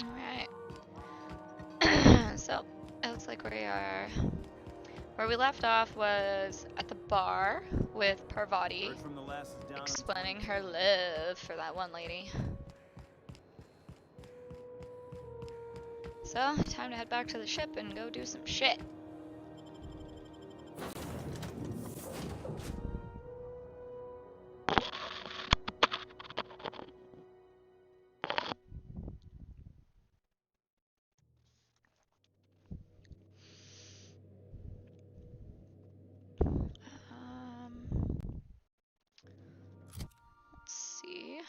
Alright. So, it looks like we are... Where we left off was at the bar with Parvati, explaining her love for that one lady. So, time to head back to the ship and go do some shit. Let's see.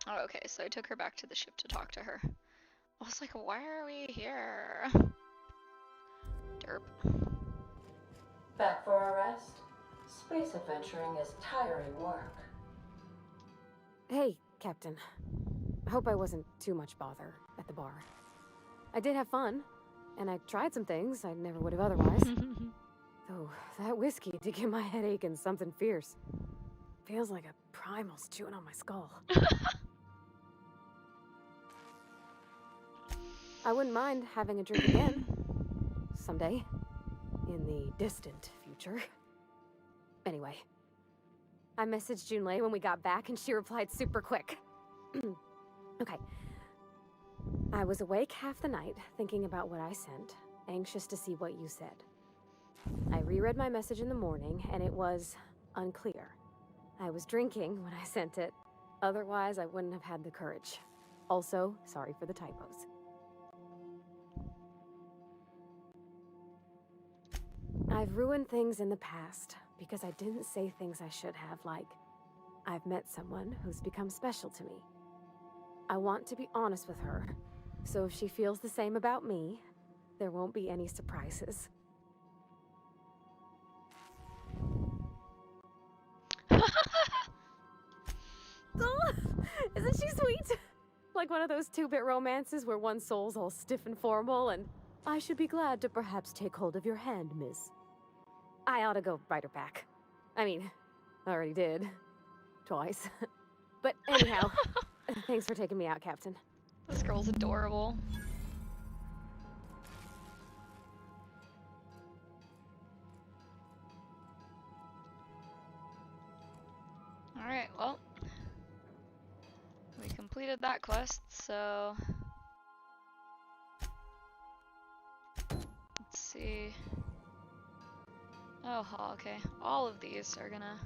Oh, okay, so I took her back to the ship to talk to her. I was like, why are we here? Derp. Back for a rest? Space adventuring is tiring work. Hey, Captain. I hope I wasn't too much bother at the bar. I did have fun, and I tried some things I never would have otherwise. Though, that whiskey did give my head aching something fierce. Feels like a primal's chewing on my skull. I wouldn't mind having a drink again. Someday. In the distant future. Anyway. I messaged Junlei when we got back and she replied super quick. Okay. I was awake half the night, thinking about what I sent, anxious to see what you said. I reread my message in the morning, and it was unclear. I was drinking when I sent it. Otherwise, I wouldn't have had the courage. Also, sorry for the typos. I've ruined things in the past because I didn't say things I should have, like, I've met someone who's become special to me. I want to be honest with her, so if she feels the same about me, there won't be any surprises. Oh, isn't she sweet? Like one of those 2-bit romances where one soul's all stiff and formal and I should be glad to perhaps take hold of your hand, miss. I ought to go write her back. I mean, I already did. Twice. But anyhow, thanks for taking me out, Captain. This girl's adorable. Alright, well. We completed that quest, so... Let's see... Oh, okay. All of these are gonna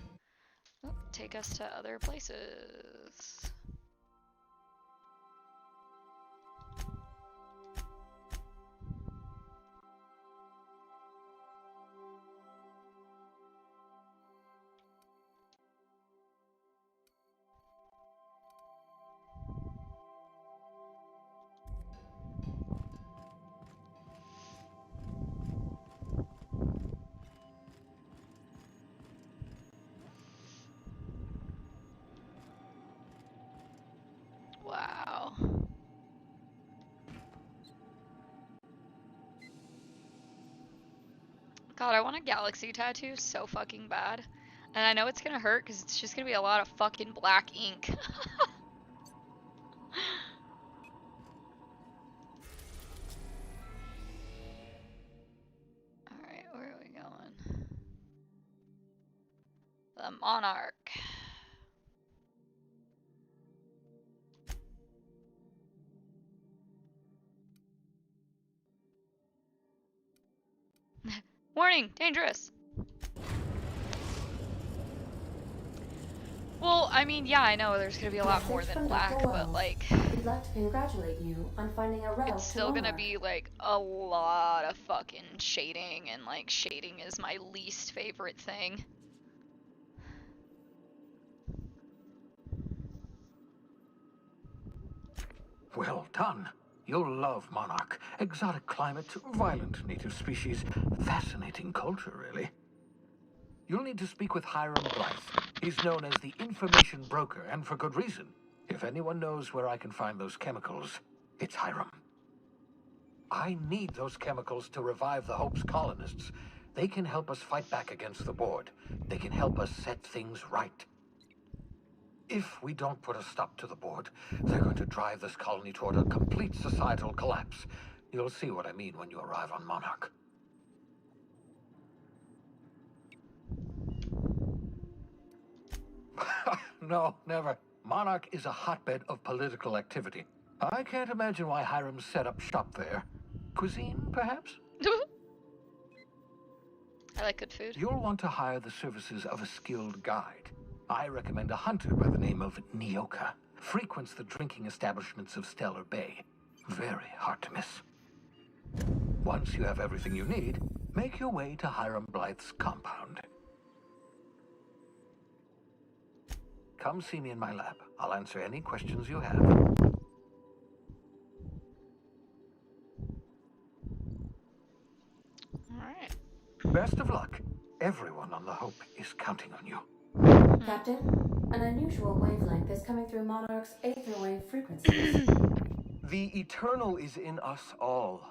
take us to other places. Wow. God, I want a galaxy tattoo so fucking bad. And I know it's gonna hurt because it's just gonna be a lot of fucking black ink. Alright, where are we going? The Monarch. Warning! Dangerous! I mean, yeah, I know there's gonna be a lot more than black, but like, we'd like to congratulate you on finding a route it's still to gonna Monarch. be like a lot of fucking shading, and like shading is my least favorite thing. Well done. You'll love Monarch. Exotic climate, violent native species, fascinating culture, really. You'll need to speak with Hiram Blythe. He's known as the information broker, and for good reason. If anyone knows where I can find those chemicals, it's Hiram. I need those chemicals to revive the Hope's colonists. They can help us fight back against the Board. They can help us set things right. If we don't put a stop to the Board, they're going to drive this colony toward a complete societal collapse. You'll see what I mean when you arrive on Monarch. No, never. Monarch is a hotbed of political activity. I can't imagine why Hiram set up shop there. Cuisine, perhaps? I like good food. You'll want to hire the services of a skilled guide. I recommend a hunter by the name of Nyoka. Frequents the drinking establishments of Stellar Bay. Very hard to miss. Once you have everything you need, make your way to Hiram Blythe's compound. Come see me in my lab. I'll answer any questions you have. Alright. Best of luck. Everyone on the Hope is counting on you. Captain, an unusual wavelength is coming through Monarch's aether wave frequencies. The eternal is in us all.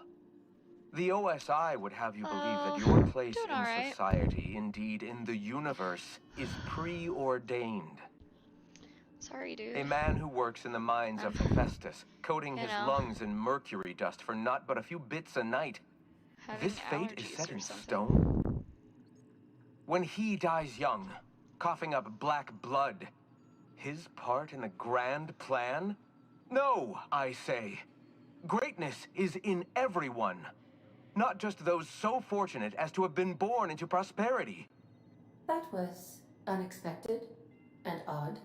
The OSI would have you believe that your place in society, indeed in the universe, is preordained. Sorry, dude. A man who works in the mines of Hephaestus, coating his lungs in mercury dust for not but a few bits a night. This fate is set in stone. When he dies young, coughing up black blood, his part in the grand plan? No, I say. Greatness is in everyone. Not just those so fortunate as to have been born into prosperity. That was unexpected and odd.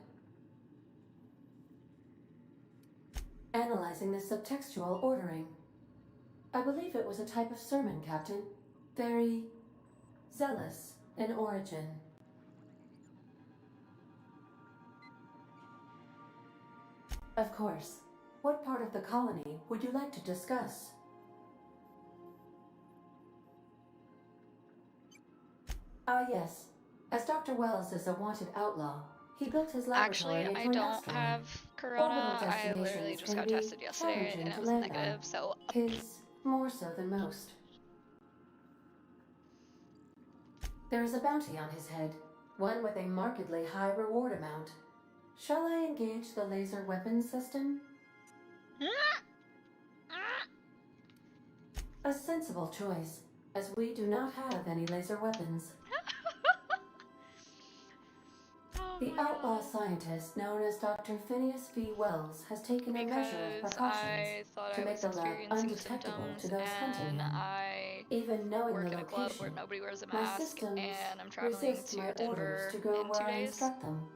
Analyzing the subtextual ordering. I believe it was a type of sermon, Captain. Very zealous in origin. Of course. What part of the colony would you like to discuss? Ah, yes. As Dr. Wells is a wanted outlaw, he built his laboratory Actually, I don't have corona. I literally just got tested yesterday and it was negative, so... His more so than most. There is a bounty on his head, one with a markedly high reward amount. Shall I engage the laser weapons system? A sensible choice, as we do not have any laser weapons. The outlaw scientist known as Dr. Phineas V. Wells has taken a measure of precautions to make the lab undetectable to those hunting him. Even knowing the location, where nobody wears a my mask, systems and I'm traveling resist to my Denver orders to go in where 2 I days. instruct them.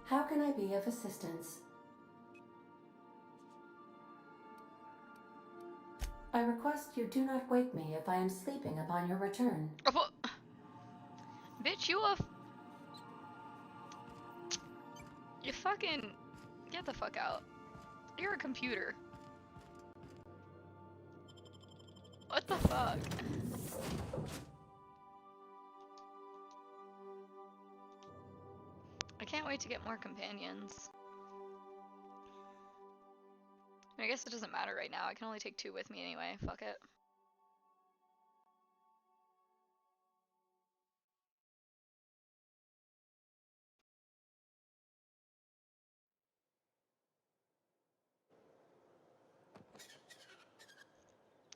How can I be of assistance? I request you do not wake me if I am sleeping upon your return. Bitch, you fucking... Get the fuck out. You're a computer. What the fuck? I can't wait to get more companions. I guess it doesn't matter right now. I can only take 2 with me anyway. Fuck it.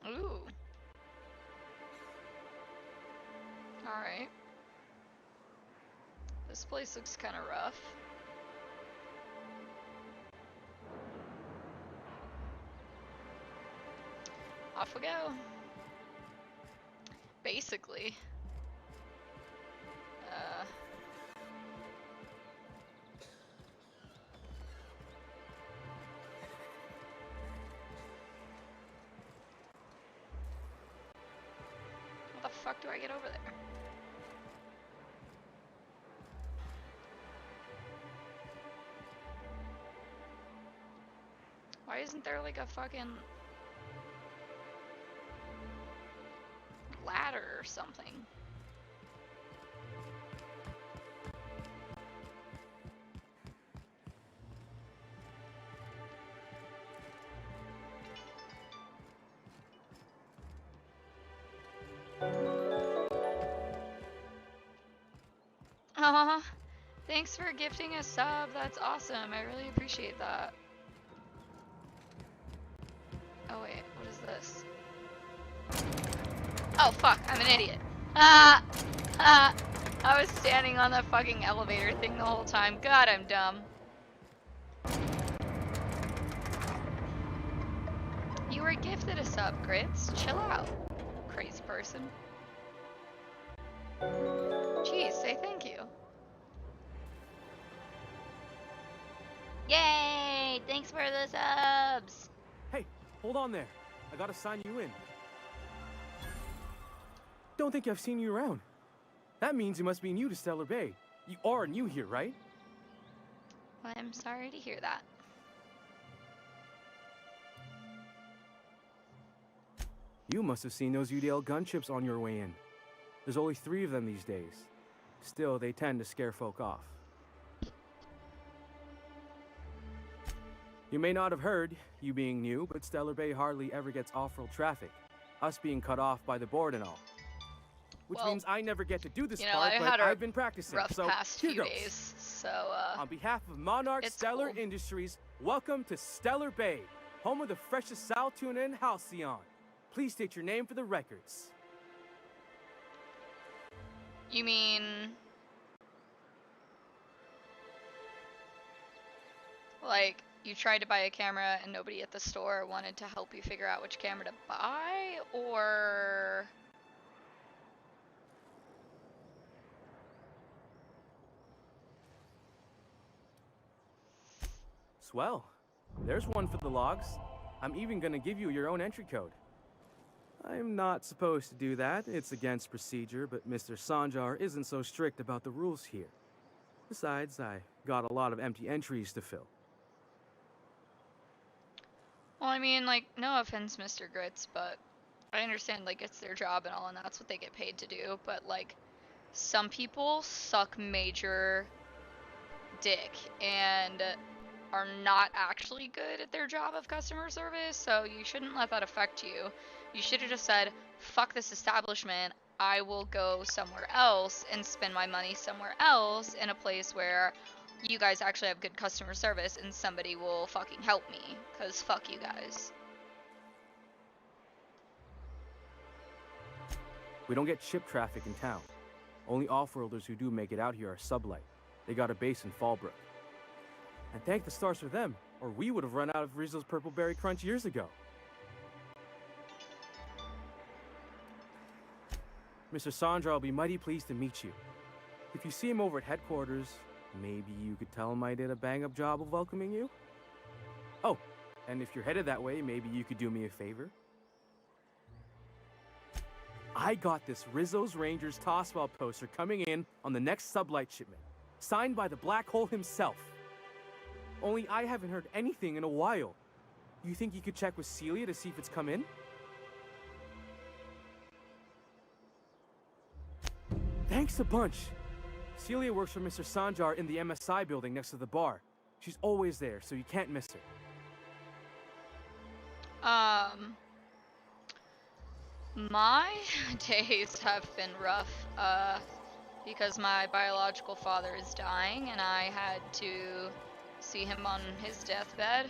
Ooh. Alright. This place looks kind of rough. Off we go. Basically. How the fuck do I get over there? Why isn't there like a fucking ladder or something? Aw, thanks for gifting a sub. That's awesome. I really appreciate that. Oh wait, what is this? Oh fuck, I'm an idiot. Ah! Ah! I was standing on the fucking elevator thing the whole time. God, I'm dumb. You were gifted a sub, Grits. Chill out, crazy person. Jeez, say thank you. Yay! Thanks for the subs! Hey, hold on there. I gotta sign you in. Don't think I've seen you around. That means you must be new to Stellar Bay. You are new here, right? Well, I'm sorry to hear that. You must have seen those UDL gunships on your way in. There's only 3 of them these days. Still, they tend to scare folk off. You may not have heard, you being new, but Stellar Bay hardly ever gets off-road traffic. Us being cut off by the board and all. Which means I never get to do this part, but I've been practicing. Rough so past here few goes. days, so On behalf of Monarch Stellar cool. Industries, welcome to Stellar Bay, home of the freshest sal tuna and halcyon. Please state your name for the records. You mean like you tried to buy a camera and nobody at the store wanted to help you figure out which camera to buy, or Swell. There's one for the logs. I'm even gonna give you your own entry code. I'm not supposed to do that. It's against procedure, but Mr. Sanjar isn't so strict about the rules here. Besides, I got a lot of empty entries to fill. well, I mean, like, no offense, Mr. Grits, but I understand, like, it's their job and all, and that's what they get paid to do, but, like, some people suck major dick and are not actually good at their job of customer service, so you shouldn't let that affect you. You should have just said, fuck this establishment, I will go somewhere else and spend my money somewhere else in a place where you guys actually have good customer service and somebody will fucking help me, because fuck you guys. We don't get ship traffic in town. Only off-worlders who do make it out here are Sublight. They got a base in Fallbrook. And thank the stars for them, or we would have run out of Rizzo's Purple Berry Crunch years ago. Mr. Sanjar will be mighty pleased to meet you. If you see him over at headquarters, maybe you could tell him I did a bang-up job of welcoming you? Oh, and if you're headed that way, maybe you could do me a favor? I got this Rizzo's Rangers Tossball poster coming in on the next Sublight shipment, signed by the Black Hole himself. Only I haven't heard anything in a while. You think you could check with Celia to see if it's come in? Thanks a bunch. Celia works for Mr. Sanjar in the MSI building next to the bar. She's always there, so you can't miss her. My days have been rough, because my biological father is dying and I had to see him on his deathbed,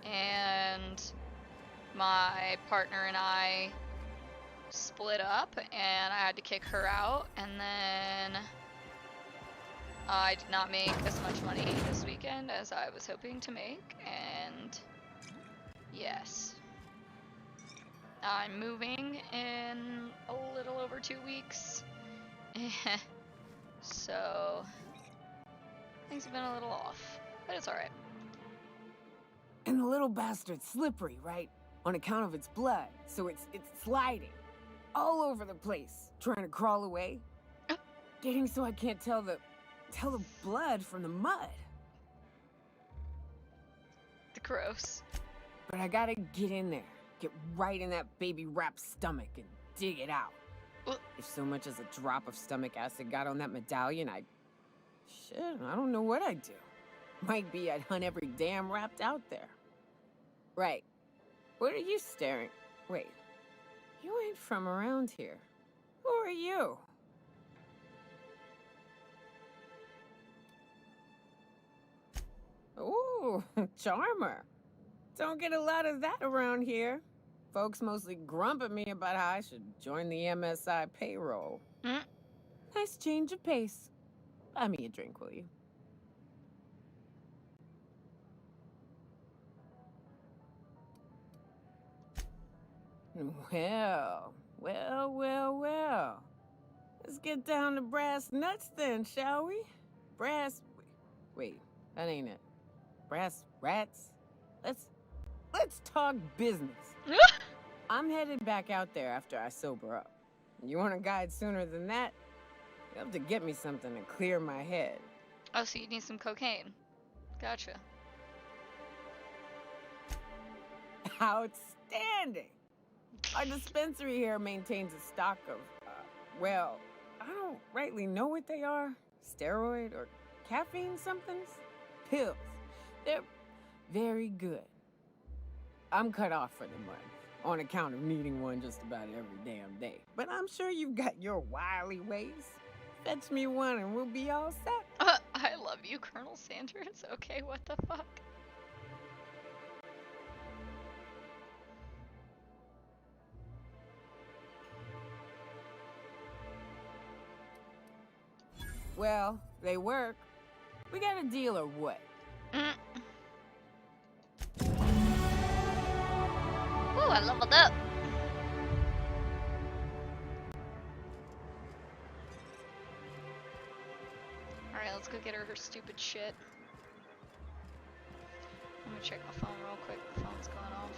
and my partner and I split up and I had to kick her out, and then I did not make as much money this weekend as I was hoping to make, and yes, I'm moving in a little over 2 weeks. So things have been a little off, but it's alright. And the little bastard's slippery, right? On account of its blood, so it's sliding all over the place, trying to crawl away. Getting so I can't tell the blood from the mud. Gross. But I gotta get in there, get right in that baby rap's stomach and dig it out. If so much as a drop of stomach acid got on that medallion, I don't know what I'd do. Might be I'd hunt every damn Rapt out there. Right. What are you staring? Wait. You ain't from around here. Who are you? Ooh, charmer. Don't get a lot of that around here. Folks mostly grump at me about how I should join the MSI payroll. Nice change of pace. Buy me a drink, will you? Well. Let's get down to brass nuts then, shall we? Wait, that ain't it. Brass rats? Let's talk business. I'm headed back out there after I sober up. You want a guide sooner than that? You have to get me something to clear my head. Oh, so you need some cocaine. Gotcha. Outstanding! Our dispensary here maintains a stock of, well, I don't rightly know what they are. Steroid or caffeine somethings? Pills. They're very good. I'm cut off for the month, on account of needing one just about every damn day. But I'm sure you've got your wily ways. Fetch me one and we'll be all set. I love you, Colonel Sanders. Okay, what the fuck? Well, they work. We got a deal or what? Ooh, I leveled up. Alright, let's go get her stupid shit. Let me check my phone real quick. The phone's going off.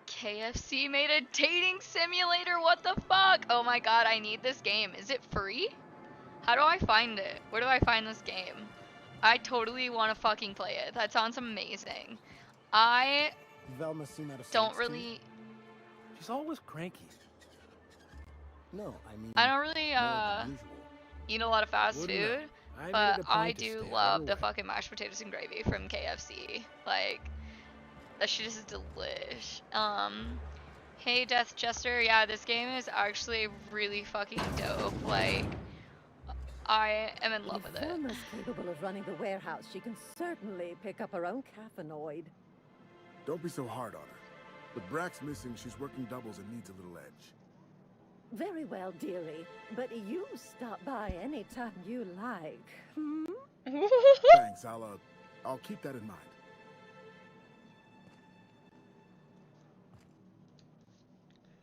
KFC made a dating simulator, what the fuck? Oh my god, I need this game. Is it free? How do I find it? Where do I find this game? I totally want to fucking play it. That sounds amazing. I Velma seem out of don't really... She's always cranky. No, I mean... I don't really, eat a lot of fast food, but I do love the fucking mashed potatoes and gravy from KFC. Like... that shit is delish. Hey Death Jester, yeah, this game is actually really fucking dope. Like, I am in love with it. If Velma's capable of running the warehouse, she can certainly pick up her own caffeinoid. Don't be so hard on her. With Brax missing, she's working doubles and needs a little edge. Very well, dearie. But you stop by anytime you like. Thanks, I'll keep that in mind.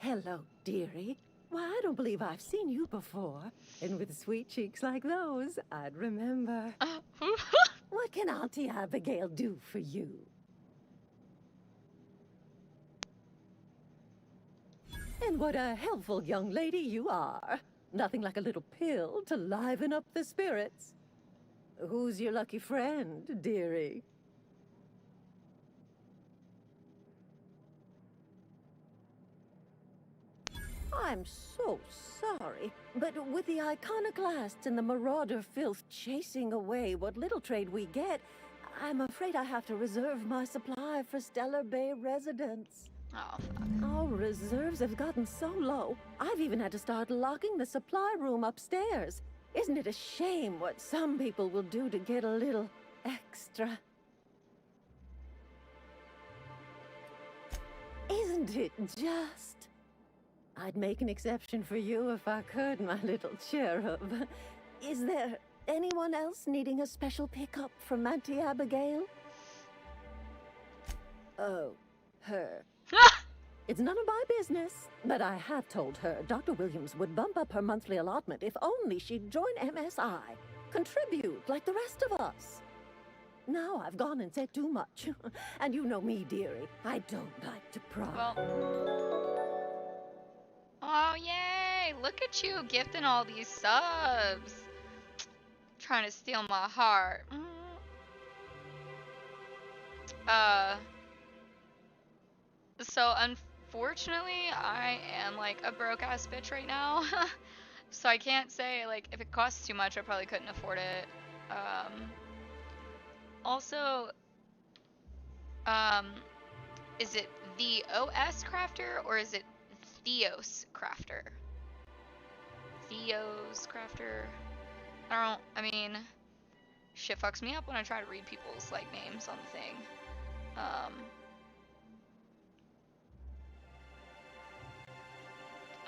Hello, dearie. Why, I don't believe I've seen you before. And with sweet cheeks like those, I'd remember. What can Auntie Abigail do for you? And what a helpful young lady you are. Nothing like a little pill to liven up the spirits. Who's your lucky friend, dearie? I'm so sorry, but with the iconoclasts and the marauder filth chasing away what little trade we get, I'm afraid I have to reserve my supply for Stellar Bay residents. Oh, fuck. Our reserves have gotten so low, I've even had to start locking the supply room upstairs. Isn't it a shame what some people will do to get a little extra? Isn't it just? I'd make an exception for you if I could, my little cherub. Is there anyone else needing a special pickup from Auntie Abigail? Oh, her. It's none of my business, but I have told her Dr. Williams would bump up her monthly allotment if only she'd join MSI. Contribute like the rest of us. Now I've gone and said too much. And you know me, dearie. I don't like to pry. Well. Oh, yay! Look at you gifting all these subs. Trying to steal my heart. So unfortunately, I am like a broke ass bitch right now. So I can't say, like, if it costs too much, I probably couldn't afford it. Also, is it the OS Crafter or is it Theos Crafter? Theos Crafter? I mean, shit fucks me up when I try to read people's, like, names on the thing. I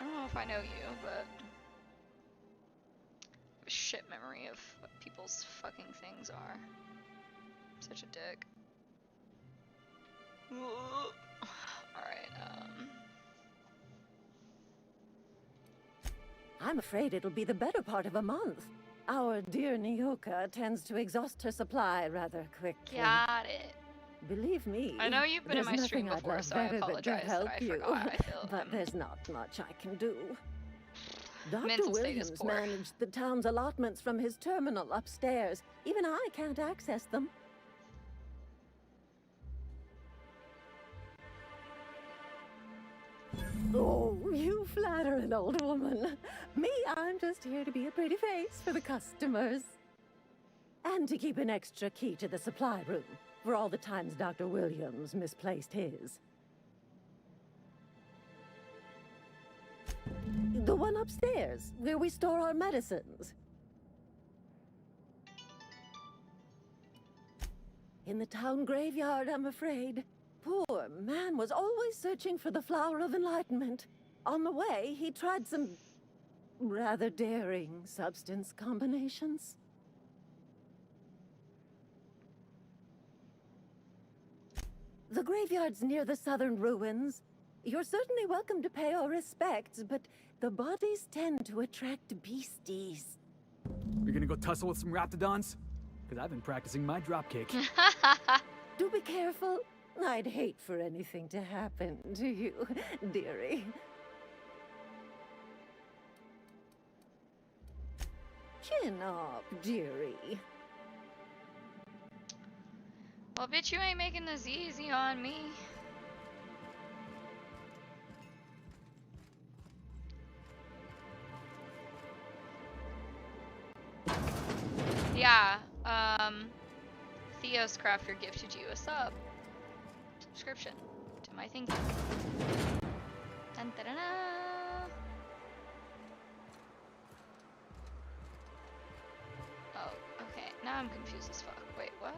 don't know if I know you, but I have a shit memory of what people's fucking things are. I'm such a dick. Alright, I'm afraid it'll be the better part of a month. Our dear Nyoka tends to exhaust her supply rather quickly. got it. Believe me, I know you've been in my stream nothing I'd before, love so I better than to apologize that help I you. forgot. I feel But there's not much I can do. Dr. Mental state is Williams poor. managed the town's allotments from his terminal upstairs. Even I can't access them. Oh, you flatter an old woman. Me, I'm just here to be a pretty face for the customers. And to keep an extra key to the supply room, for all the times Dr. Williams misplaced his. The one upstairs, where we store our medicines. In the town graveyard, I'm afraid. Poor man was always searching for the Flower of Enlightenment. On the way, he tried some rather daring substance combinations. The graveyard's near the southern ruins. You're certainly welcome to pay our respects, but the bodies tend to attract beasties. You're gonna go tussle with some raptidons? Because I've been practicing my dropkick. Do be careful. I'd hate for anything to happen to you, dearie. Chin up, dearie. Well, bitch, you ain't making this easy on me. Yeah, Theos Crafter gifted you a subscription to my thingy. Dun, da, da, da. Oh, okay. Now I'm confused as fuck. Wait, what?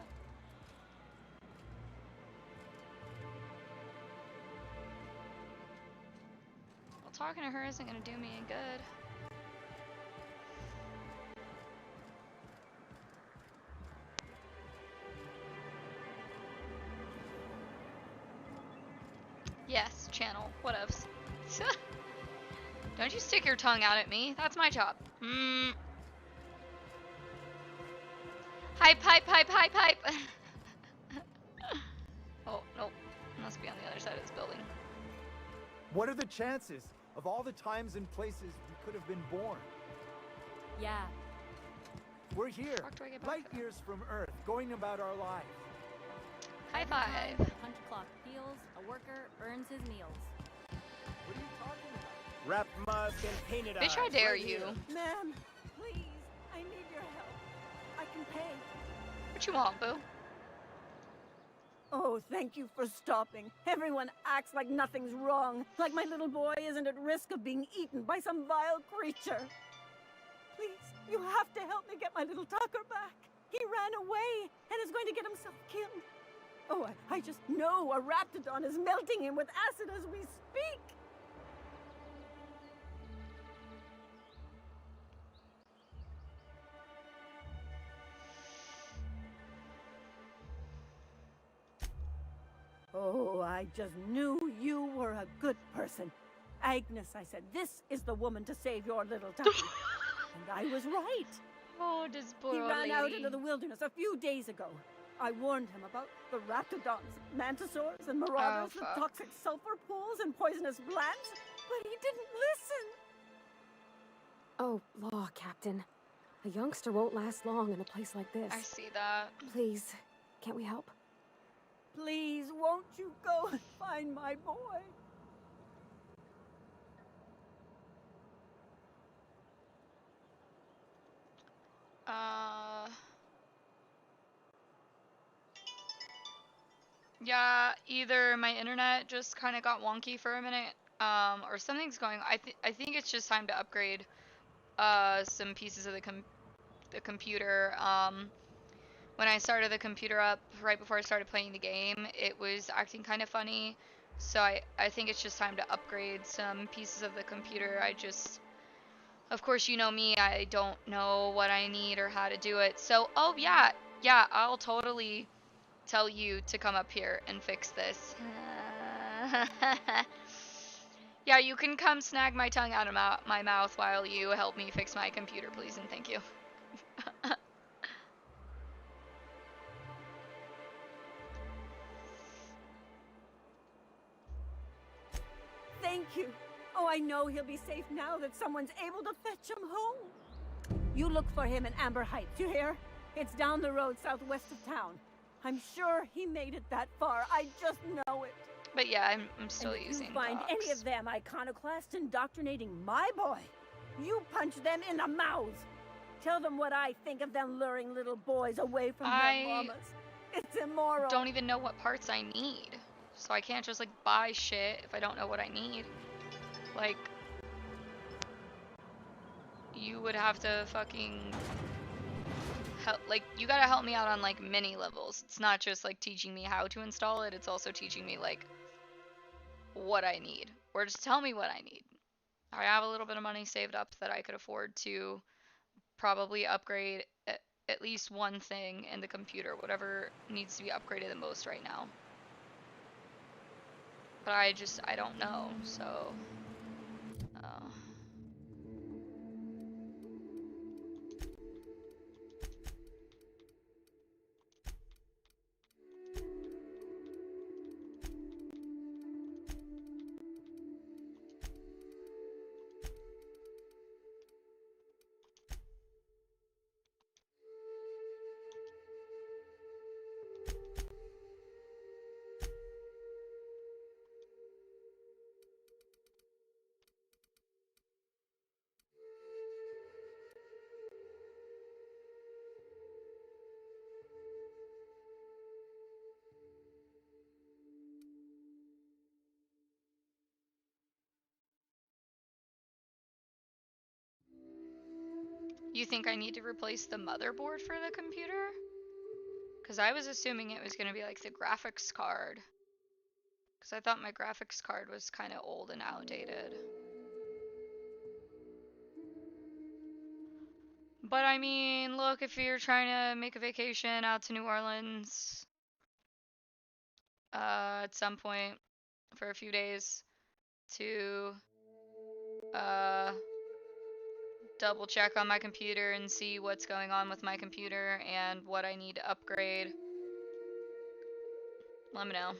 Well, talking to her isn't gonna do me any good. Yes, channel. Whatevs. Don't you stick your tongue out at me. That's my job. Hype, hype, hype, hype, hype. Oh, nope. Must be on the other side of this building. What are the chances of all the times and places we could have been born? Yeah. We're here, light years from Earth, going about our lives. High five. Punch clock peels, a worker earns his meals. What are you talking about? Wrap musk and paint it Bitch, I dare you. Ma'am, please, I need your help. I can pay. What you want, boo? Oh, thank you for stopping. Everyone acts like nothing's wrong, like my little boy isn't at risk of being eaten by some vile creature. Please, you have to help me get my little Tucker back. He ran away and is going to get himself killed. Oh, I just know a Raptidon is melting him with acid as we speak. Oh, I just knew you were a good person. Agnes, I said, this is the woman to save your little Tucky. And I was right. Oh, this poor He old ran lady. out into the wilderness a few days ago. I warned him about the Raptidons, Mantisaurs, and Marauders with toxic sulfur pools and poisonous glands, but he didn't listen. Oh, law, Captain. A youngster won't last long in a place like this. I see that. Please, can't we help? Please, won't you go and find my boy? Yeah, either my internet just kind of got wonky for a minute, or something's going on. I think it's just time to upgrade, some pieces of the computer. When I started the computer up right before I started playing the game, it was acting kind of funny. So I think it's just time to upgrade some pieces of the computer. Of course, you know me, I don't know what I need or how to do it. So, oh yeah, I'll totally tell you to come up here and fix this. Yeah, you can come snag my tongue out of my mouth while you help me fix my computer, please, and thank you. Thank you. Oh, I know he'll be safe now that someone's able to fetch him home. You look for him in Amber Heights, you hear? It's down the road southwest of town. I'm sure he made it that far. I just know it. But yeah, I'm still using If you find any of them iconoclasts indoctrinating my boy, you punch them in the mouths. Tell them what I think of them luring little boys away from their mamas. It's immoral. Don't even know what parts I need. So I can't just, like, buy shit if I don't know what I need. Like, you would have to fucking help, like, you gotta help me out on, like, many levels. It's not just, like, teaching me how to install it, it's also teaching me, like, what I need. Or just tell me what I need. I have a little bit of money saved up that I could afford to probably upgrade at least one thing in the computer, whatever needs to be upgraded the most right now. But I don't know, so... You think I need to replace the motherboard for the computer? Because I was assuming it was going to be like the graphics card. Because I thought my graphics card was kind of old and outdated. But I mean, look, if you're trying to make a vacation out to New Orleans at some point for a few days to double check on my computer and see what's going on with my computer and what I need to upgrade, let me know.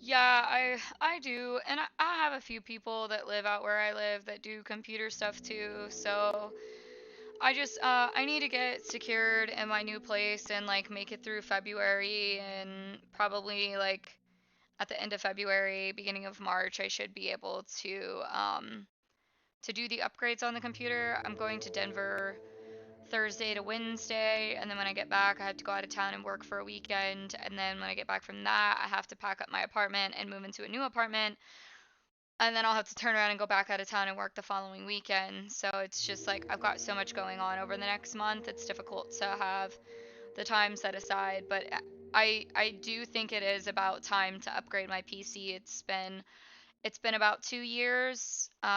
Yeah, I do, and I have a few people that live out where I live that do computer stuff too, so I just I need to get secured in my new place and like make it through February, and probably like at the end of February, beginning of March, I should be able to do the upgrades on the computer. I'm going to Denver Thursday to Wednesday, and then when I get back, I have to go out of town and work for a weekend, and then when I get back from that, I have to pack up my apartment and move into a new apartment, and then I'll have to turn around and go back out of town and work the following weekend. So it's just like I've got so much going on over the next month. It's difficult to have the time set aside, but I do think it is about time to upgrade my PC. It's been about 2 years. So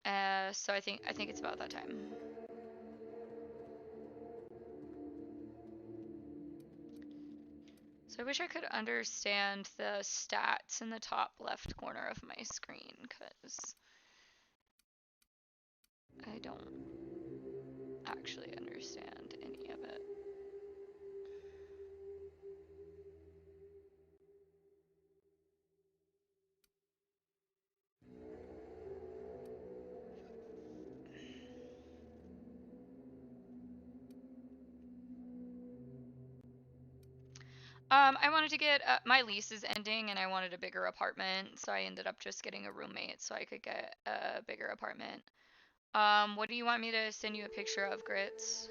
I think it's about that time. So I wish I could understand the stats in the top left corner of my screen, because I don't actually understand any of it. I wanted to get, my lease is ending and I wanted a bigger apartment, so I ended up just getting a roommate so I could get a bigger apartment. What do you want me to send you a picture of, Grits?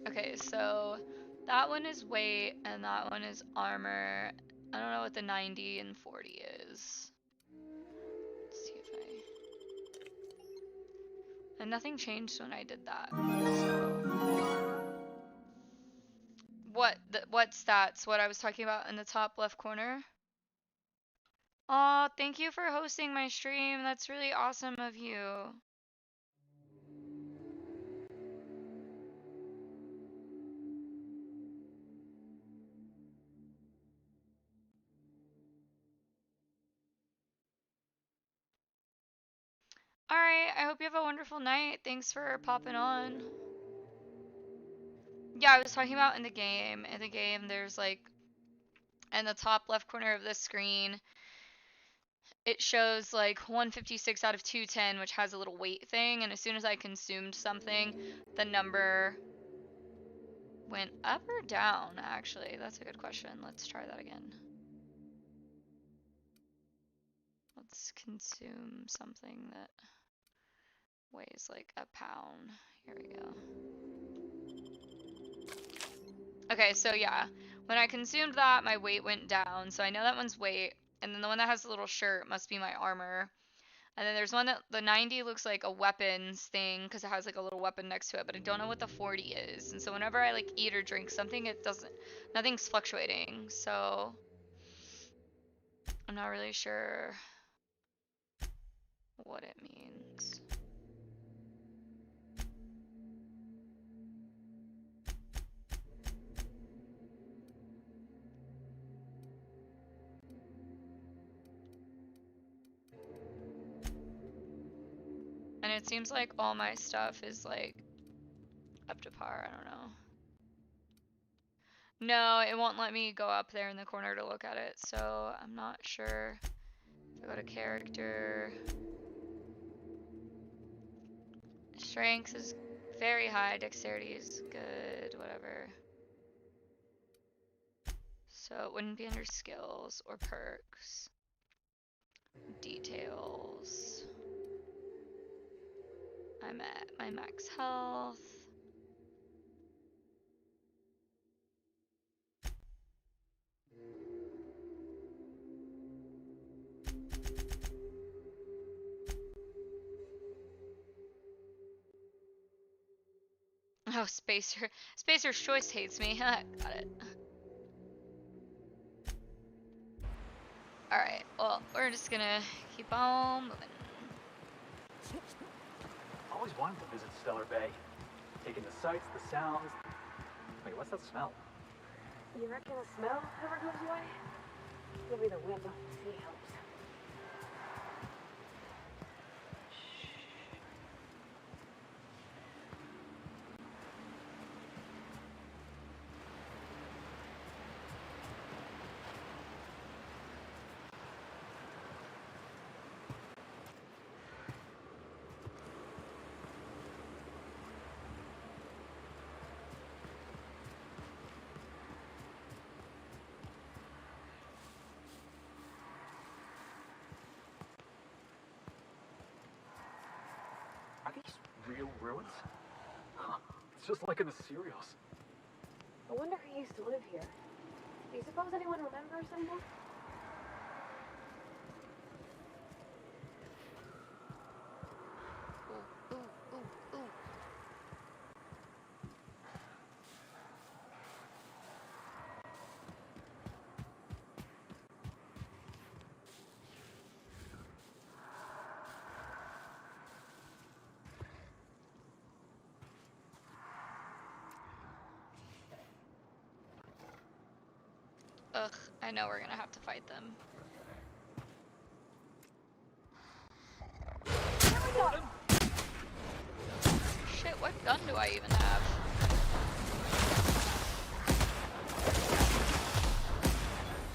Okay, so that one is weight and that one is armor. I don't know what the 90 and 40 is. Let's see if and nothing changed when I did that. So. What stats? What I was talking about in the top left corner? Aw, thank you for hosting my stream. That's really awesome of you. Alright, I hope you have a wonderful night. Thanks for popping on. Yeah, I was talking about in the game. In the game, there's like, in the top left corner of the screen, it shows like 156 out of 210, which has a little weight thing, and as soon as I consumed something, the number went up or down, actually? That's a good question. Let's try that again. Let's consume something that weighs like a pound. Here we go. Okay, so yeah, when I consumed that, my weight went down, so I know that one's weight, and then the one that has the little shirt must be my armor. And then there's one that, the 90 looks like a weapons thing, because it has like a little weapon next to it, but I don't know what the 40 is. And so whenever I like eat or drink something, it doesn't, nothing's fluctuating, so I'm not really sure what it means. And it seems like all my stuff is like up to par. I don't know. No, it won't let me go up there in the corner to look at it, so I'm not sure. If I go to character, strength is very high, dexterity is good, whatever. So it wouldn't be under skills or perks. Details. I'm at my max health. Oh, Spacer. Spacer's Choice hates me. Got it. Alright, well, we're just gonna keep on moving. Always wanted to visit Stellar Bay. taking the sights, the sounds. Wait, what's that smell? You reckon the smell ever goes away? Maybe the wind on the sea helps. Are these real ruins? Huh. It's just like in the serials. I wonder who used to live here. Do you suppose anyone remembers anymore? Ugh, I know we're gonna have to fight them. Shit, what gun do I even have?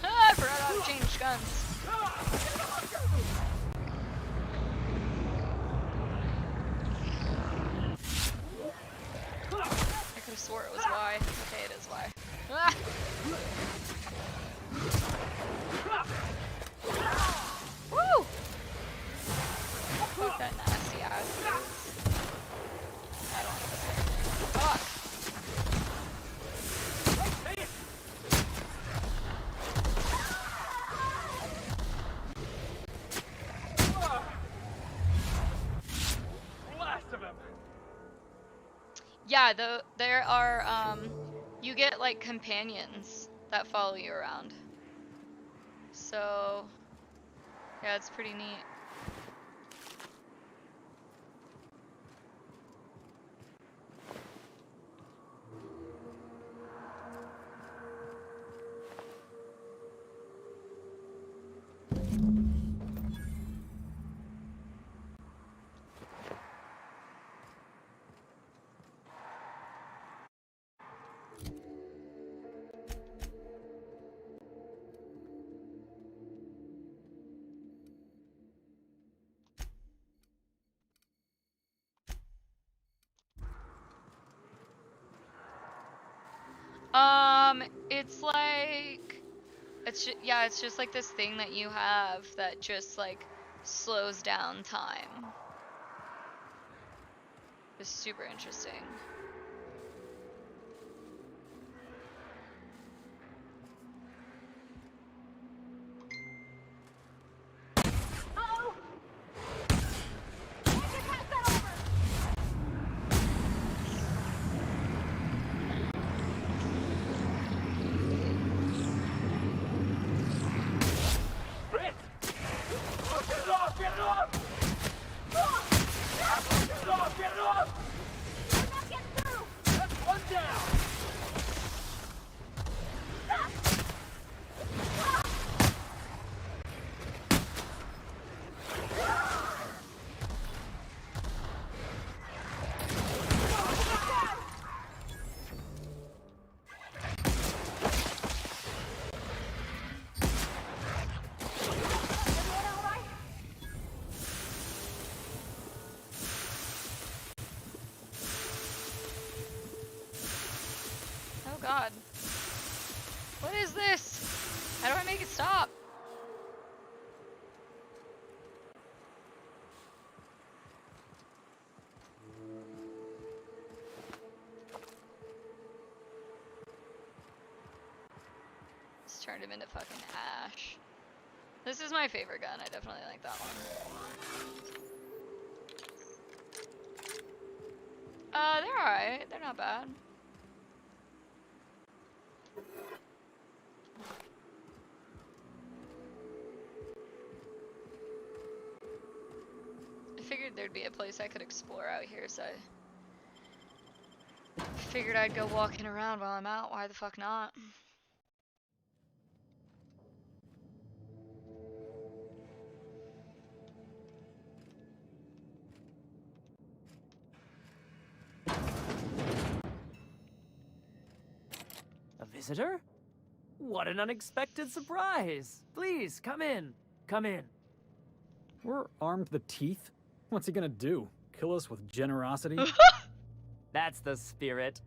Ah, I forgot how to change guns. I could have swore it was Y. Okay, it is Y. Ah! Woo! Fuck that nasty ass. I don't know what's happening. Fuck! Yeah, there are, you get, like, companions that follow you around. So, yeah, it's pretty neat. It's like, yeah, it's just like this thing that you have that just like slows down time. It's super interesting. God. What is this? How do I make it stop? Just turned him into fucking ash. This is my favorite gun. I definitely like that one. They're alright. They're not bad. I figured there'd be a place I could explore out here, so Figured I'd go walking around while I'm out. Why the fuck not? A visitor? What an unexpected surprise! Please, come in. Come in. We're armed to the teeth. What's he gonna do? Kill us with generosity? That's the spirit.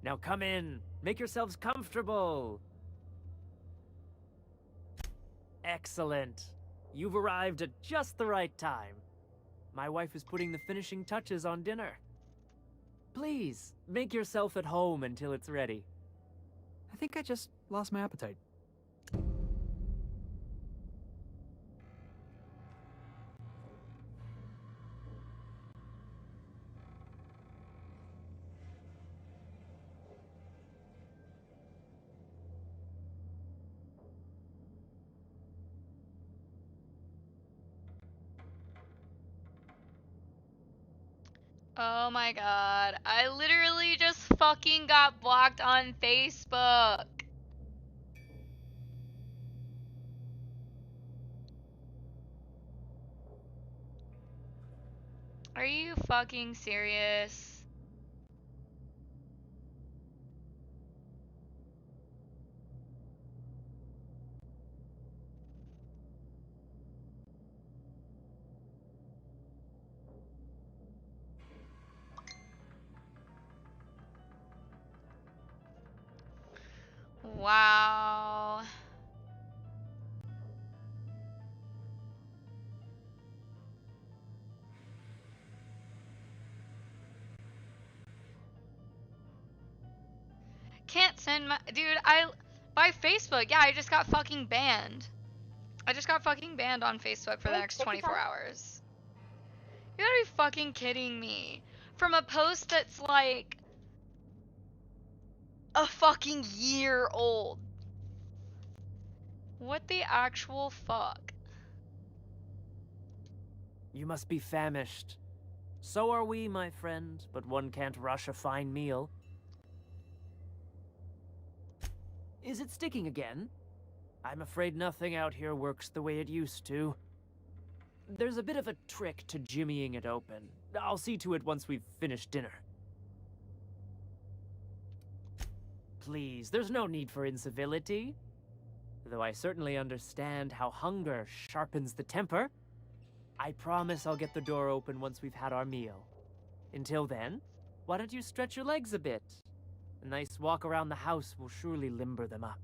Now come in. Make yourselves comfortable. Excellent. You've arrived at just the right time. My wife is putting the finishing touches on dinner. Please, make yourself at home until it's ready. I think I just lost my appetite. Oh my god. I literally just fucking got blocked on Facebook. Are you fucking serious? Wow. Can't send my dude, by Facebook, yeah, I just got fucking banned. I just got fucking banned on Facebook for the next 24 hours. You gotta be fucking kidding me. From a post that's like a fucking year old. What the actual fuck? You must be famished. So are we, my friend, but one can't rush a fine meal. Is it sticking again? I'm afraid nothing out here works the way it used to. There's a bit of a trick to jimmying it open. I'll see to it once we've finished dinner. Please, there's no need for incivility. Though I certainly understand how hunger sharpens the temper. I promise I'll get the door open once we've had our meal. Until then, why don't you stretch your legs a bit? A nice walk around the house will surely limber them up.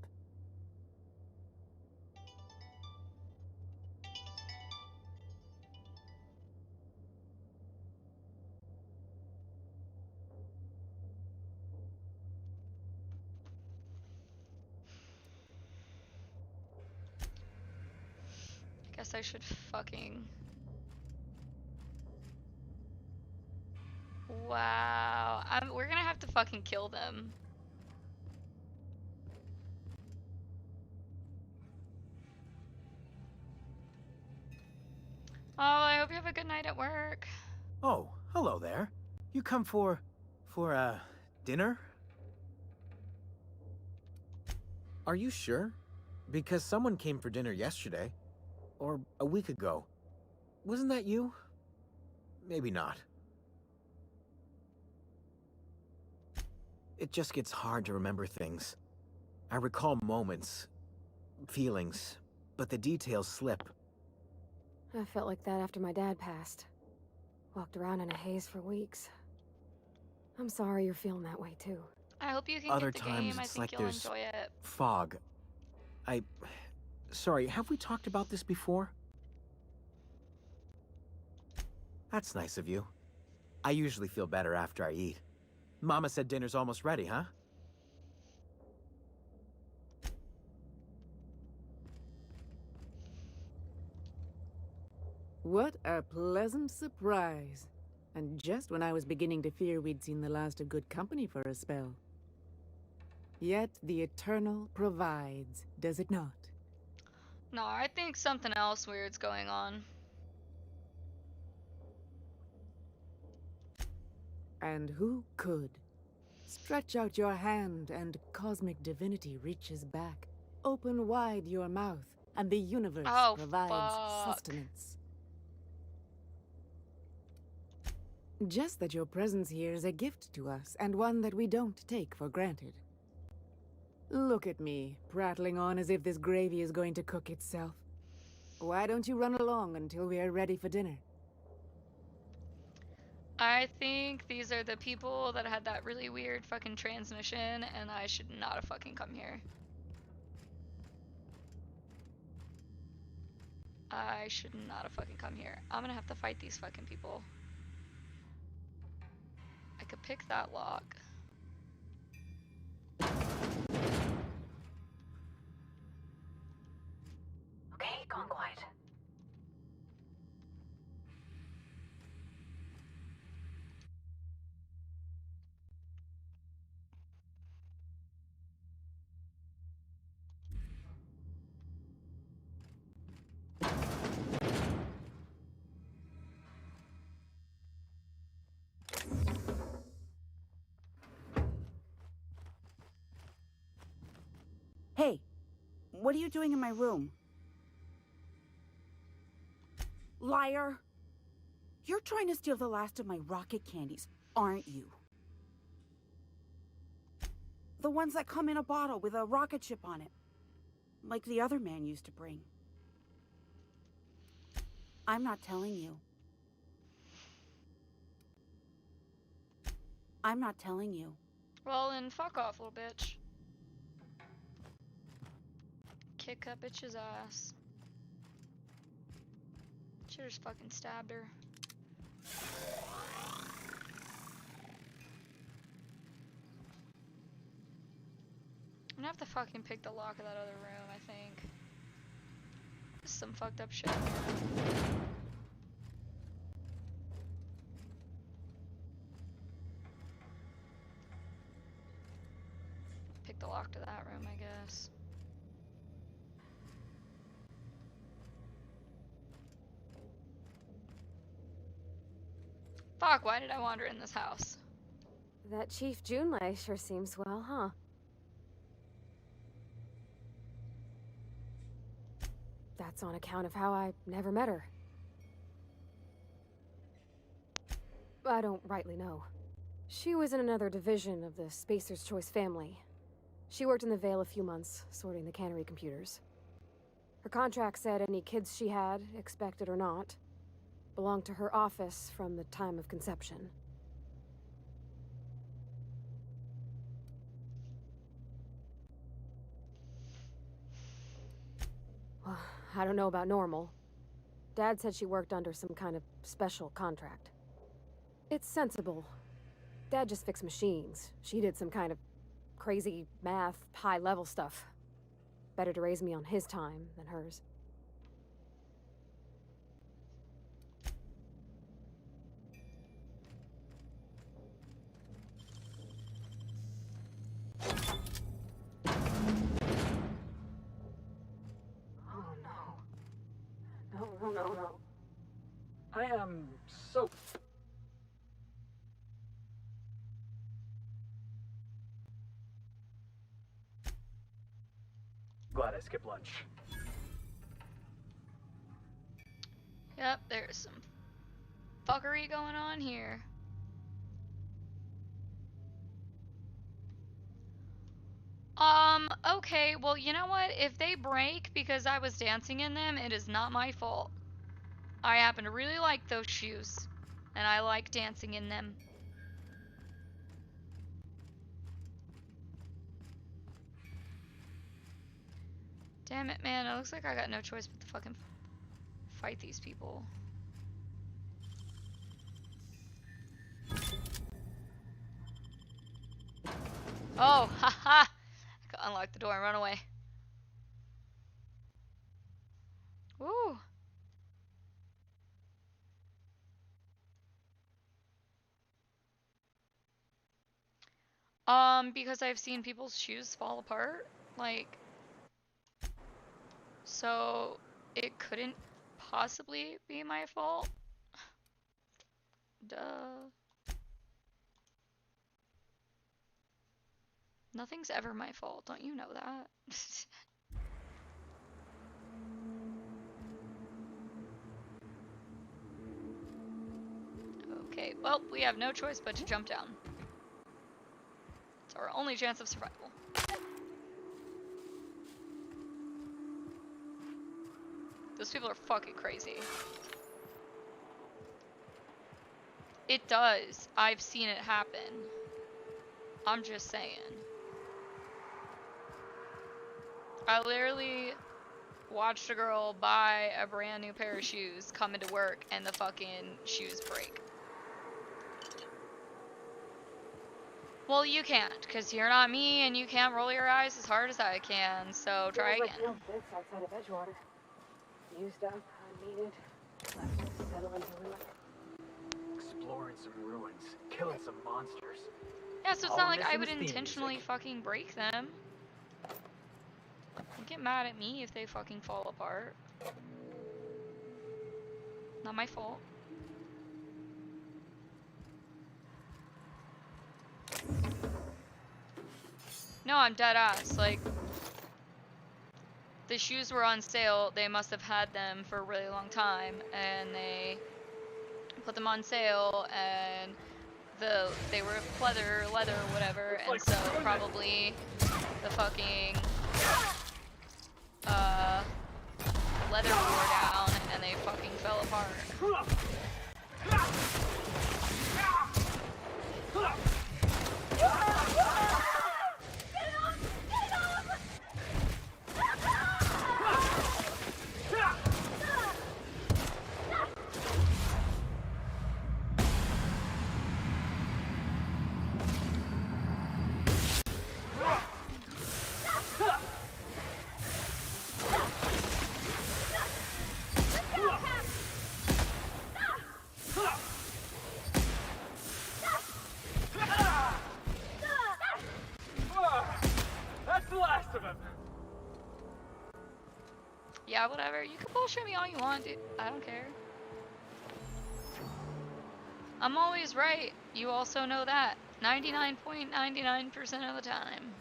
Guess I should fucking... Wow. We're gonna have to fucking kill them. Oh, I hope you have a good night at work. Oh, hello there. You come for dinner? Are you sure? Because someone came for dinner yesterday. Or a week ago. Wasn't that you? Maybe not. It just gets hard to remember things. I recall moments, feelings, but the details slip. I felt like that after my dad passed. Walked around in a haze for weeks. I'm sorry you're feeling that way too. I hope you can Other get the times game. I it's think like you'll there's enjoy it. fog. Sorry, have we talked about this before? That's nice of you. I usually feel better after I eat. Mama said dinner's almost ready, huh? What a pleasant surprise. And just when I was beginning to fear we'd seen the last of good company for a spell. Yet the Eternal provides, does it not? No, I think something else weird's going on. And who could? Stretch out your hand and cosmic divinity reaches back. Open wide your mouth and the universe provides sustenance. Just that your presence here is a gift to us, and one that we don't take for granted. Look at me, prattling on as if this gravy is going to cook itself. Why don't you run along until we are ready for dinner? I think these are the people that had that really weird fucking transmission, and I should not have fucking come here. I should not have fucking come here. I'm gonna have to fight these fucking people. I could pick that lock. Okay, gone quiet. Hey, what are you doing in my room? Liar! You're trying to steal the last of my rocket candies, aren't you? The ones that come in a bottle with a rocket ship on it. Like the other man used to bring. I'm not telling you. I'm not telling you. Well, then fuck off, little bitch. Kick that bitch's ass. Should've just fucking stabbed her. I'm gonna have to fucking pick the lock of that other room, I think. This is some fucked up shit, man. Pick the lock to that room, I guess. Fuck, why did I wander in this house? That Chief Junlei sure seems well, huh? That's on account of how I never met her. I don't rightly know. She was in another division of the Spacer's Choice family. She worked in the Vale a few months, sorting the cannery computers. Her contract said any kids she had, expected or not, belonged to her office from the time of conception. Well, I don't know about normal. Dad said she worked under some kind of special contract. It's sensible. Dad just fixed machines. She did some kind of crazy math, high-level stuff. Better to raise me on his time than hers. No. I am so... glad I skipped lunch. Yep, there's some fuckery going on here. Okay, well, you know what? If they break because I was dancing in them, it is not my fault. I happen to really like those shoes, and I like dancing in them. Damn it, man. It looks like I got no choice but to fucking fight these people. Oh, haha! I can unlock the door and run away. Woo! Because I've seen people's shoes fall apart, like, so it couldn't possibly be my fault. Duh. Nothing's ever my fault, don't you know that? Okay, well, we have no choice but to jump down. It's our only chance of survival. Those people are fucking crazy. It does. I've seen it happen. I'm just saying. I literally watched a girl buy a brand new pair of shoes, come into work, and the fucking shoes break. Well, you can't, because you're not me, and you can't roll your eyes as hard as I can, so try again. Like real bits outside of Edgewater. Used up, unneeded, left to settle into ruin. Exploring some ruins, killing some monsters. Yeah, so it's not like I would intentionally fucking break them. Don't get mad at me if they fucking fall apart. Not my fault. No, I'm dead ass. Like, the shoes were on sale. They must have had them for a really long time, and they put them on sale, and they were leather, whatever, and so probably the fucking leather wore down, and they fucking fell apart. Yeah, whatever. You can bullshit me all you want, dude. I don't care. I'm always right. You also know that. 99.99% of the time.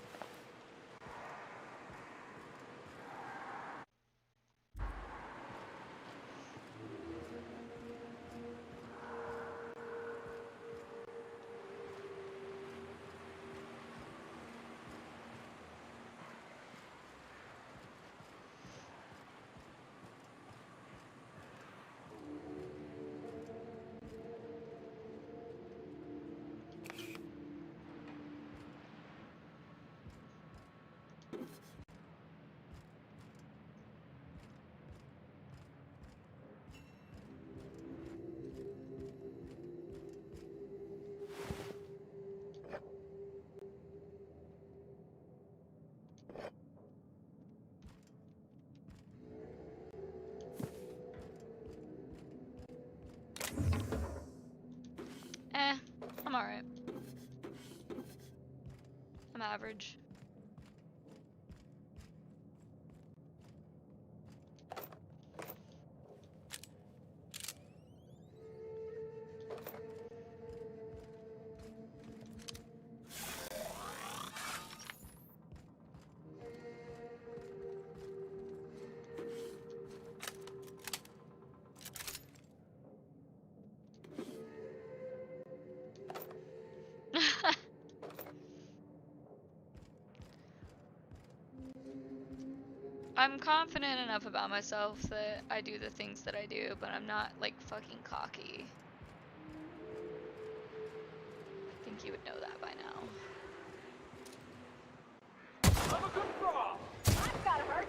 I'm alright. I'm average. I'm confident enough about myself that I do the things that I do, but I'm not, like, fucking cocky. I think you would know that by now. I'm a good draw! I've got hurt!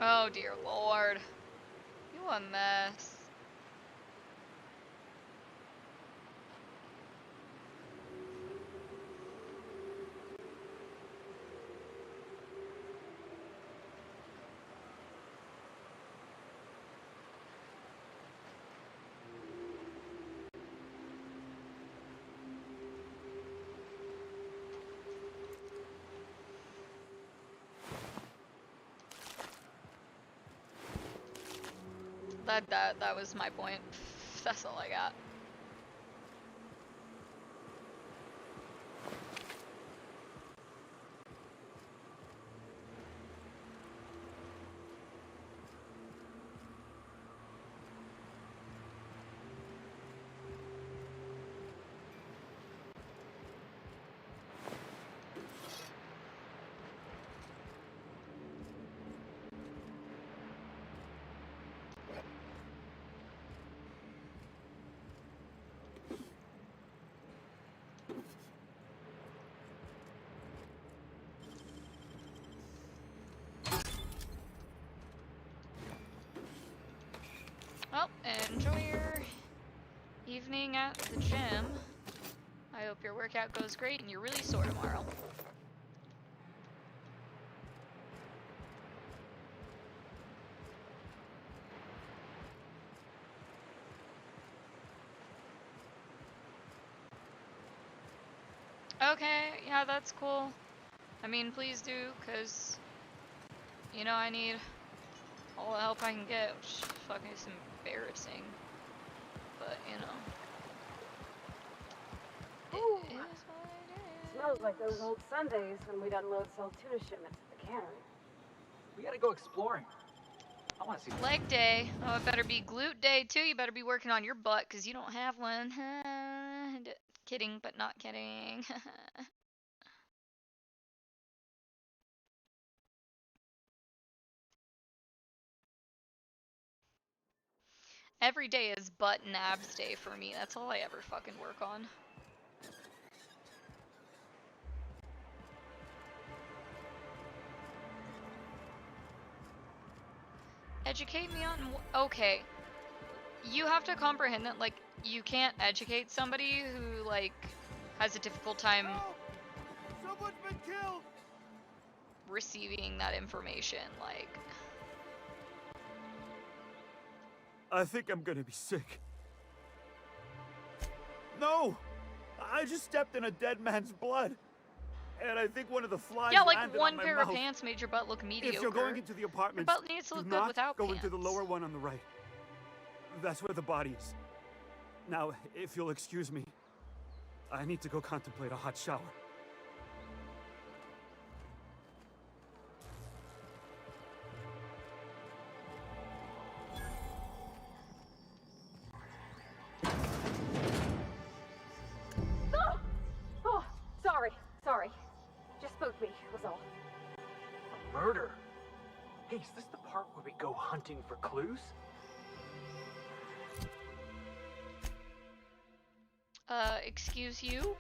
Oh dear lord. You a mess. That was my point. That's all I got. Well, enjoy your evening at the gym. I hope your workout goes great and you're really sore tomorrow. Okay, yeah, that's cool. I mean, please do, because, you know, I need all the help I can get, which fucking is embarrassing. But, you know. Ooh, smells like those old Sundays when we'd unload sold tuna shipments at the cannery. We gotta go exploring. I wanna see. Leg day. Oh, it better be glute day too. You better be working on your butt because you don't have one. Kidding, but not kidding. Every day is butt and abs day for me. That's all I ever fucking work on. Educate me on okay. You have to comprehend that, like, you can't educate somebody who, like, has a difficult time Someone's been killed! Receiving that information, like. I think I'm gonna be sick. No! I just stepped in a dead man's blood. And I think one of the flies Yeah, like landed one on my pair mouth. of pants made your butt look mediocre. If you're going into the apartment, your butt needs to look do good not without go pants. into the lower one on the right. That's where the body is. Now, if you'll excuse me, I need to go contemplate a hot shower. Oh! Oh, sorry. Just spooked me, was all. Murder? Hey, is this the part where we go hunting for clues? Excuse you?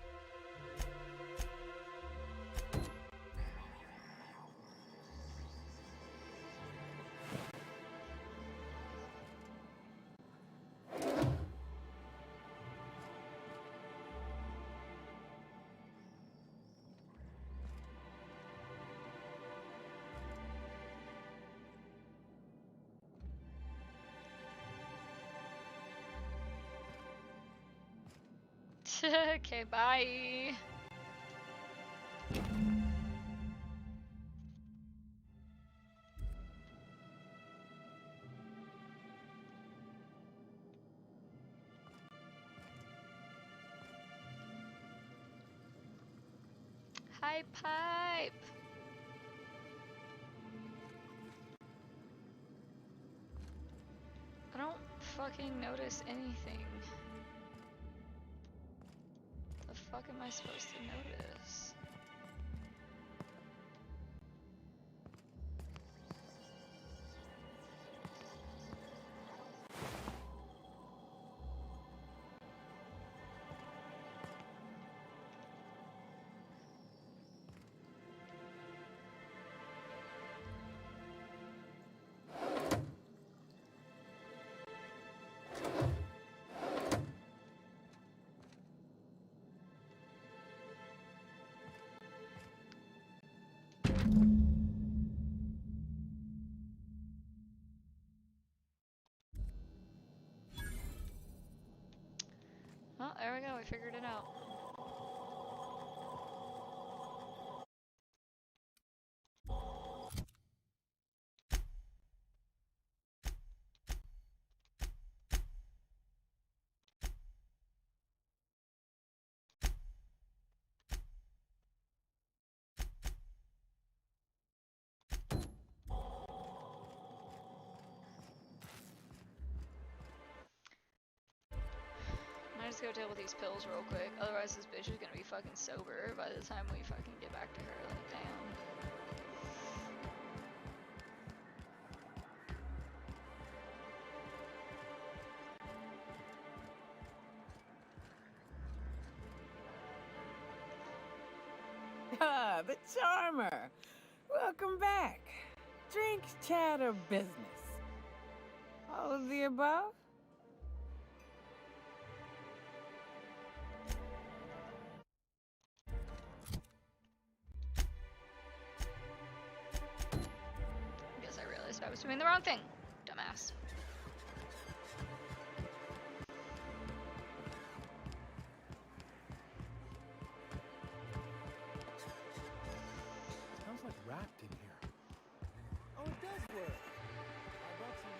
Okay, bye. Hi, Pipe. I don't fucking notice anything. The fuck am I supposed to notice? Oh, there we go. We figured it out. Just go deal with these pills real quick, otherwise this bitch is gonna be fucking sober by the time we fucking get back to her, like, damn. Ah, the Charmer! Welcome back. Drink, chat, or business? All of the above? I was doing the wrong thing, dumbass. Sounds like wrapped in here. Oh, it does work. I brought some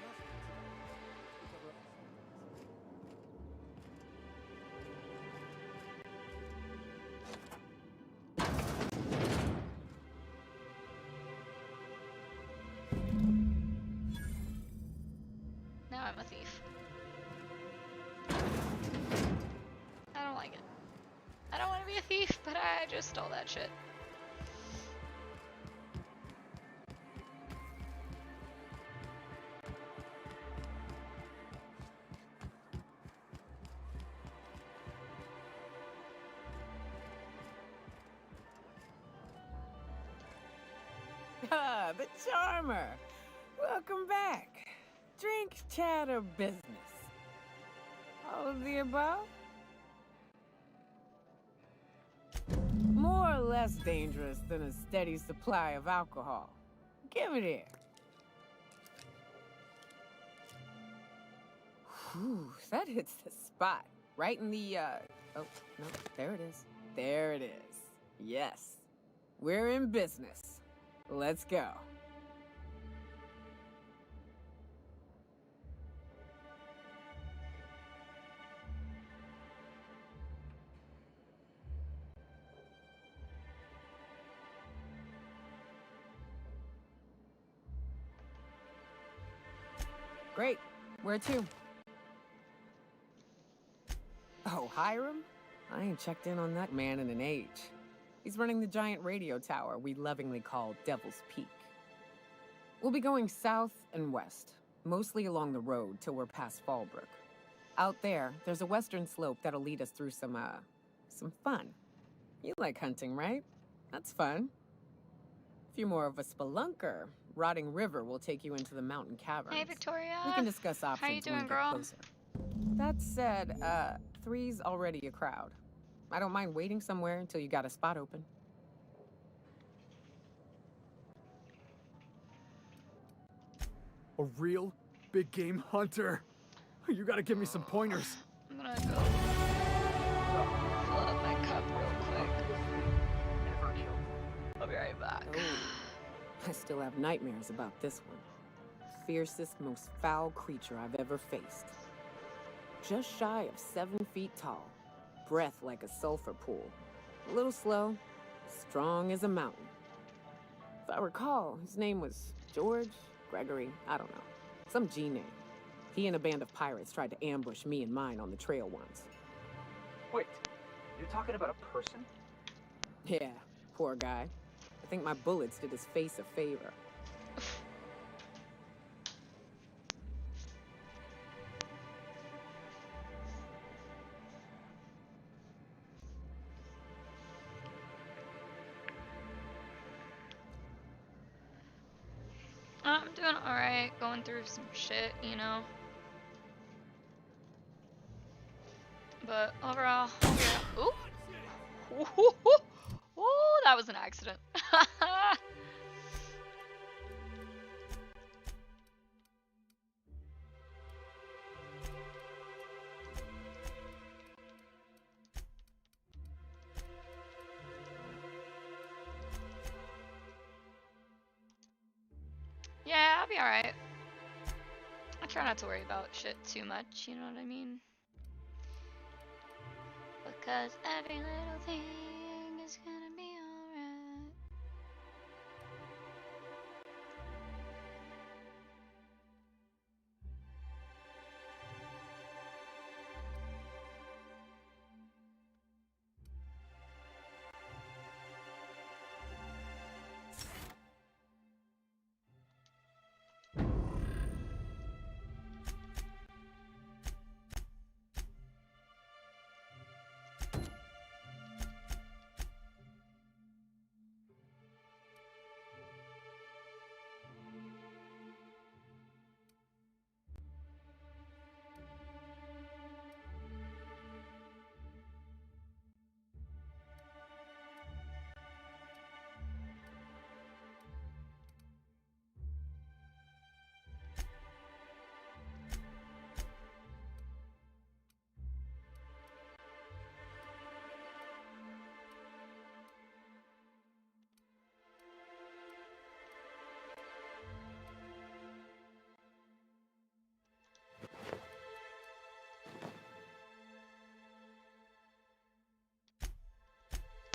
Now I'm a thief. I don't like it. I don't want to be a thief, but I just stole that shit. Ah, the Charmer! Welcome back. Drink, chat, or business? All of the above? More or less dangerous than a steady supply of alcohol. Give it here. Whew, that hits the spot. Right in the, oh, no, there it is. There it is. Yes. We're in business. Let's go. Great. Where to? Oh, Hiram? I ain't checked in on that man in an age. He's running the giant radio tower we lovingly call Devil's Peak. We'll be going south and west, mostly along the road till we're past Fallbrook. Out there, there's a western slope that'll lead us through some fun. You like hunting, right? That's fun. If you're more of a spelunker, Rotting River will take you into the mountain caverns. Hey, Victoria. We can discuss options How you doing, when we get girl? closer. That said, 3's already a crowd. I don't mind waiting somewhere until you got a spot open. A real big game hunter. You gotta give me some pointers. I'm gonna go fill up my cup real quick. I'll be right back. Oh, I still have nightmares about this one. Fiercest, most foul creature I've ever faced. Just shy of 7 feet tall. Breath like a sulfur pool. A little slow, strong as a mountain. If I recall, his name was George, Gregory, I don't know. Some G name. He and a band of pirates tried to ambush me and mine on the trail once. Wait, you're talking about a person? Yeah, poor guy. I think my bullets did his face a favor. I'm doing alright, going through some shit, you know. But overall, yeah. Ooh. Ooh, that was an accident. be alright. I try not to worry about shit too much, you know what I mean? Because every little thing is gonna be alright.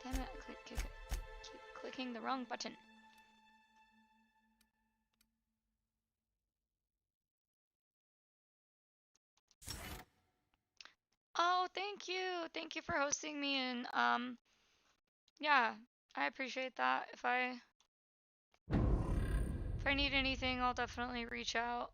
Damn it, I keep clicking the wrong button. Oh, thank you. Thank you for hosting me, and yeah, I appreciate that. If I need anything, I'll definitely reach out.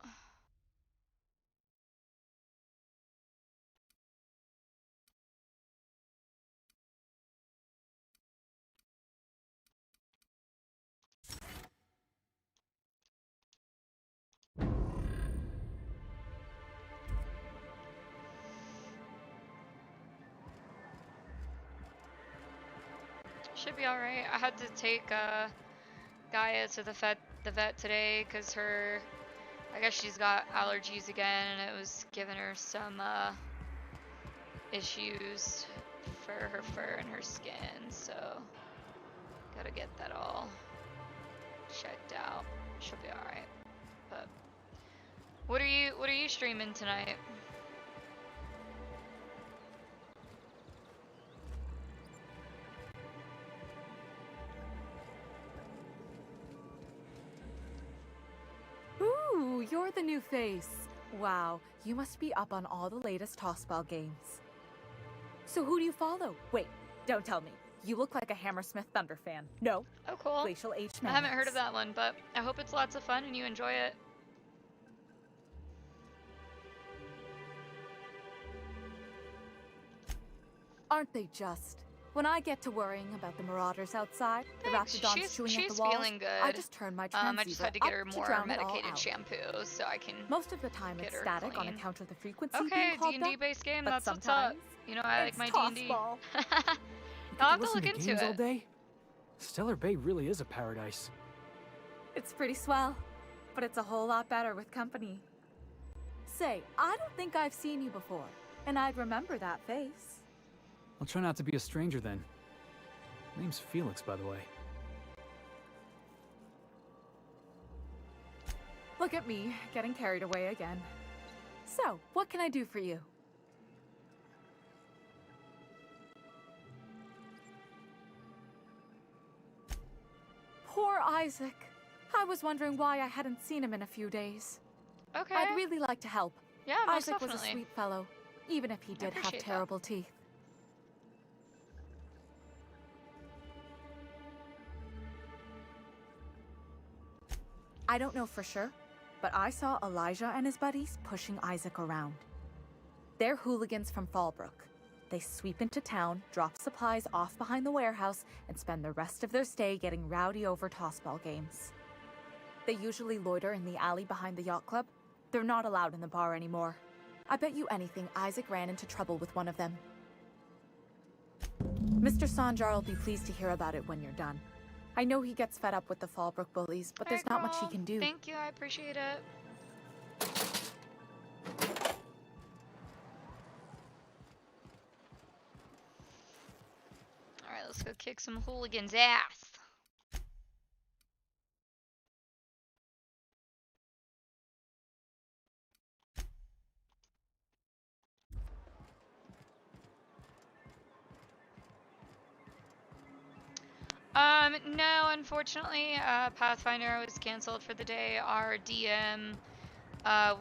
Should be alright. I had to take Gaia to the vet today because I guess she's got allergies again, and it was giving her some issues for her fur and her skin, so gotta get that all checked out. She'll be alright. But what are you streaming tonight? Ooh, you're the new face. Wow, you must be up on all the latest Tossball games. So who do you follow? Wait, don't tell me. You look like a Hammersmith Thunder fan. No. Oh, cool. Glacial H. I haven't heard of that one, but I hope it's lots of fun and you enjoy it. Aren't they just? When I get to worrying about the marauders outside, the raptidons chewing at the walls, feeling good. I just turn my transceiver I just had to get her up more drown it all medicated out. shampoo so I can Most of the time get it's her static on clean. account of the frequency Okay, being called D&D up, based game, but that's what's sometimes up. You know, I like my D&D. Tossball. I'll have to Listen look to into games all it. day? Stellar Bay really is a paradise. It's pretty swell, but it's a whole lot better with company. Say, I don't think I've seen you before, and I'd remember that face. I'll try not to be a stranger then. Name's Felix, by the way. Look at me, getting carried away again. So, what can I do for you? Poor Isaac. I was wondering why I hadn't seen him in a few days. Okay. I'd really like to help. Yeah, most Isaac was a definitely. sweet fellow, even if he did have appreciate that. terrible teeth. I don't know for sure, but I saw Elijah and his buddies pushing Isaac around. They're hooligans from Fallbrook. They sweep into town, drop supplies off behind the warehouse, and spend the rest of their stay getting rowdy over tossball games. They usually loiter in the alley behind the yacht club. They're not allowed in the bar anymore. I bet you anything Isaac ran into trouble with one of them. Mr. Sanjar will be pleased to hear about it when you're done. I know he gets fed up with the Fallbrook bullies, but there's not much he can do. Thank you, I appreciate it. Alright, let's go kick some hooligans' ass. No, unfortunately, Pathfinder was canceled for the day. Our DM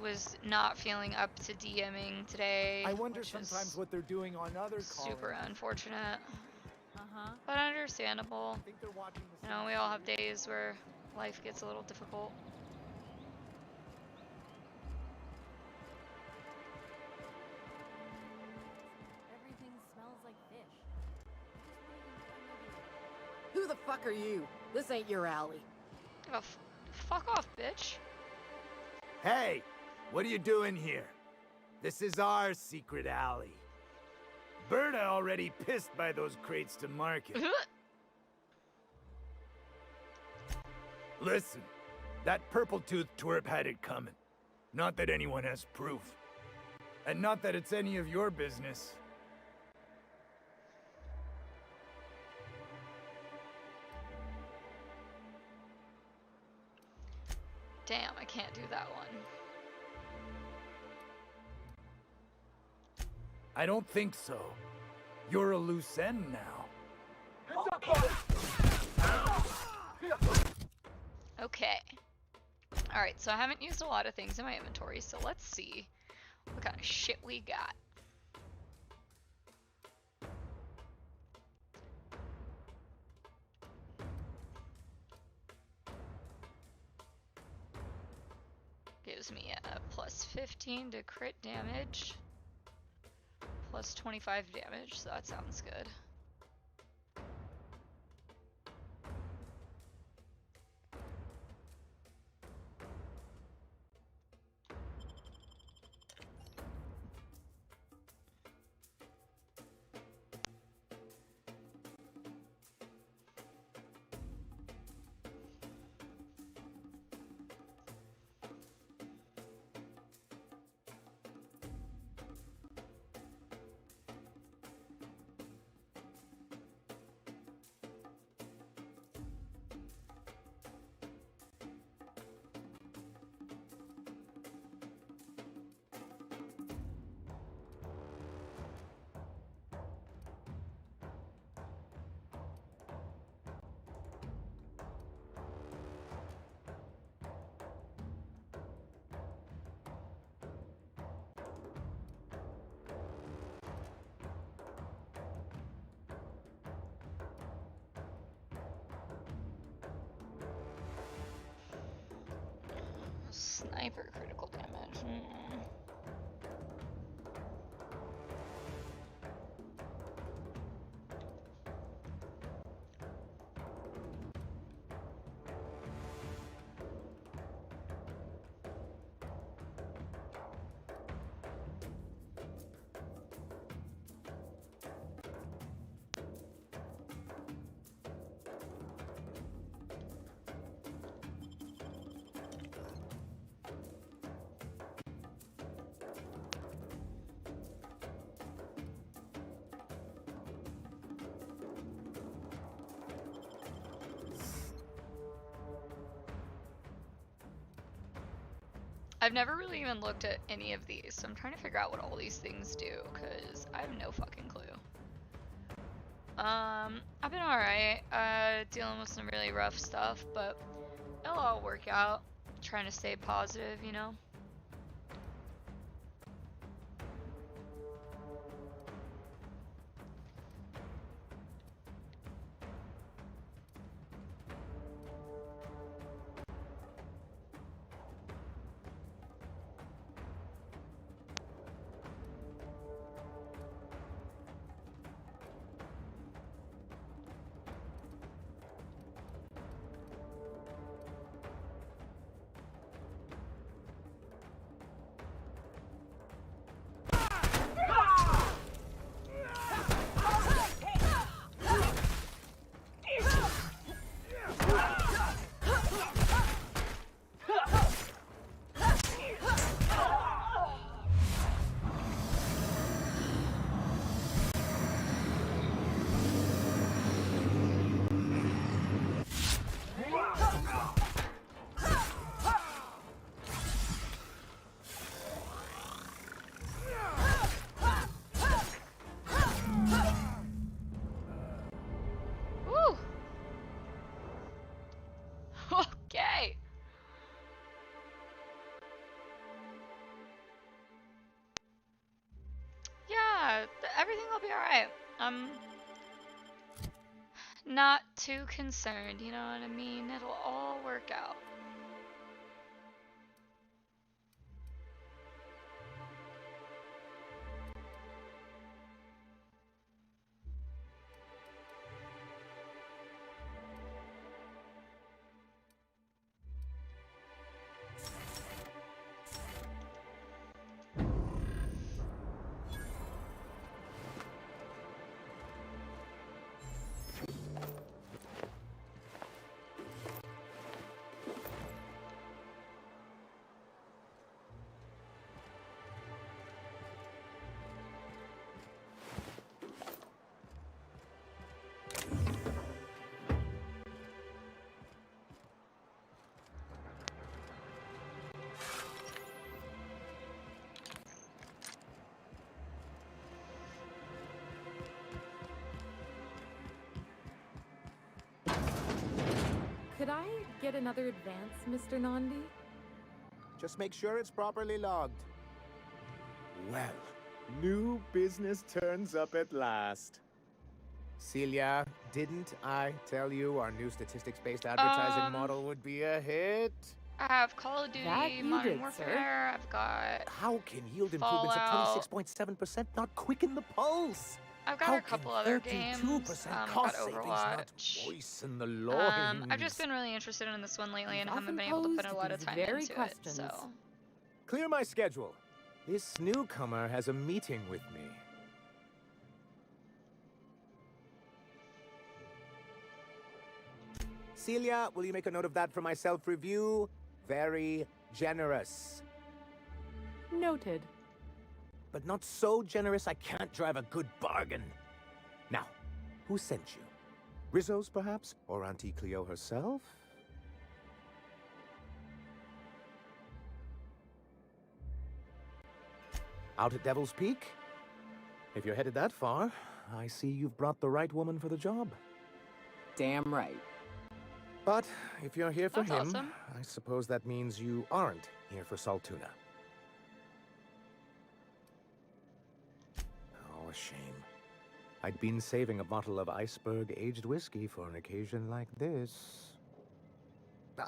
was not feeling up to DMing today. I wonder sometimes what they're doing on other calls. Super unfortunate. But understandable. You know, we all have days where life gets a little difficult. Everything smells like fish. Who the fuck are you? This ain't your alley. Oh, fuck off, bitch. Hey, what are you doing here? This is our secret alley. Berta already pissed by those crates to market. Listen, that purple-toothed twerp had it coming. Not that anyone has proof. And not that it's any of your business. Damn, I can't do that one. I don't think so. You're a loose end now. Okay. Alright, so I haven't used a lot of things in my inventory, so let's see what kind of shit we got. Gives me a plus 15 to crit damage. Plus 25 damage, so that sounds good. Sniper critical damage. I've never really even looked at any of these, so I'm trying to figure out what all these things do, because I have no fucking clue. I've been alright, dealing with some really rough stuff, but it'll all work out. Trying to stay positive, you know? everything will be alright. I'm not too concerned, you know what I mean? It'll all work out. Could I get another advance, Mr. Nandi? Just make sure it's properly logged. Well, new business turns up at last. Celia, didn't I tell you our new statistics-based advertising model would be a hit? I have Call of Duty, Modern Warfare, I've got How can yield improvements of 26.7% not quicken the pulse? I've got a couple other games. I've got Overwatch. Moisten the loins. I've just been really interested in this one lately and haven't been able to put a lot of time into it, so. Clear my schedule. This newcomer has a meeting with me. Celia, will you make a note of that for my self-review? Very generous. Noted. But not so generous I can't drive a good bargain. Now, who sent you? Rizzo's, perhaps? Or Auntie Cleo herself? Out at Devil's Peak? If you're headed that far, I see you've brought the right woman for the job. Damn right. But if you're here for That's him, awesome. I suppose that means you aren't here for Saltuna. Oh, a shame. I'd been saving a bottle of iceberg-aged whiskey for an occasion like this.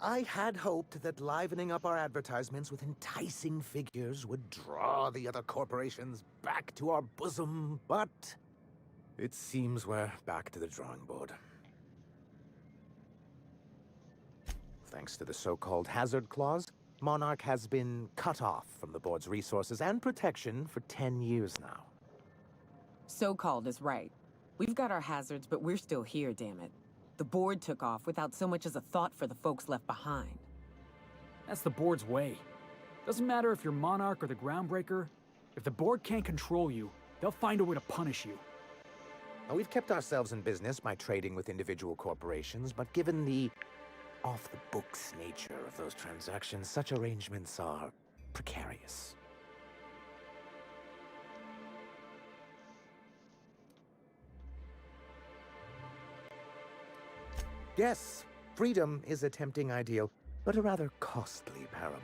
I had hoped that livening up our advertisements with enticing figures would draw the other corporations back to our bosom, but it seems we're back to the drawing board. Thanks to the so-called hazard clause, Monarch has been cut off from the board's resources and protection for 10 years now. So-called is right. We've got our hazards, but we're still here, damn it. The board took off without so much as a thought for the folks left behind. That's the board's way. Doesn't matter if you're Monarch or the Groundbreaker. If the board can't control you, they'll find a way to punish you. Now, we've kept ourselves in business by trading with individual corporations, but given the off-the-books nature of those transactions, such arrangements are precarious. Yes, freedom is a tempting ideal, but a rather costly paramour.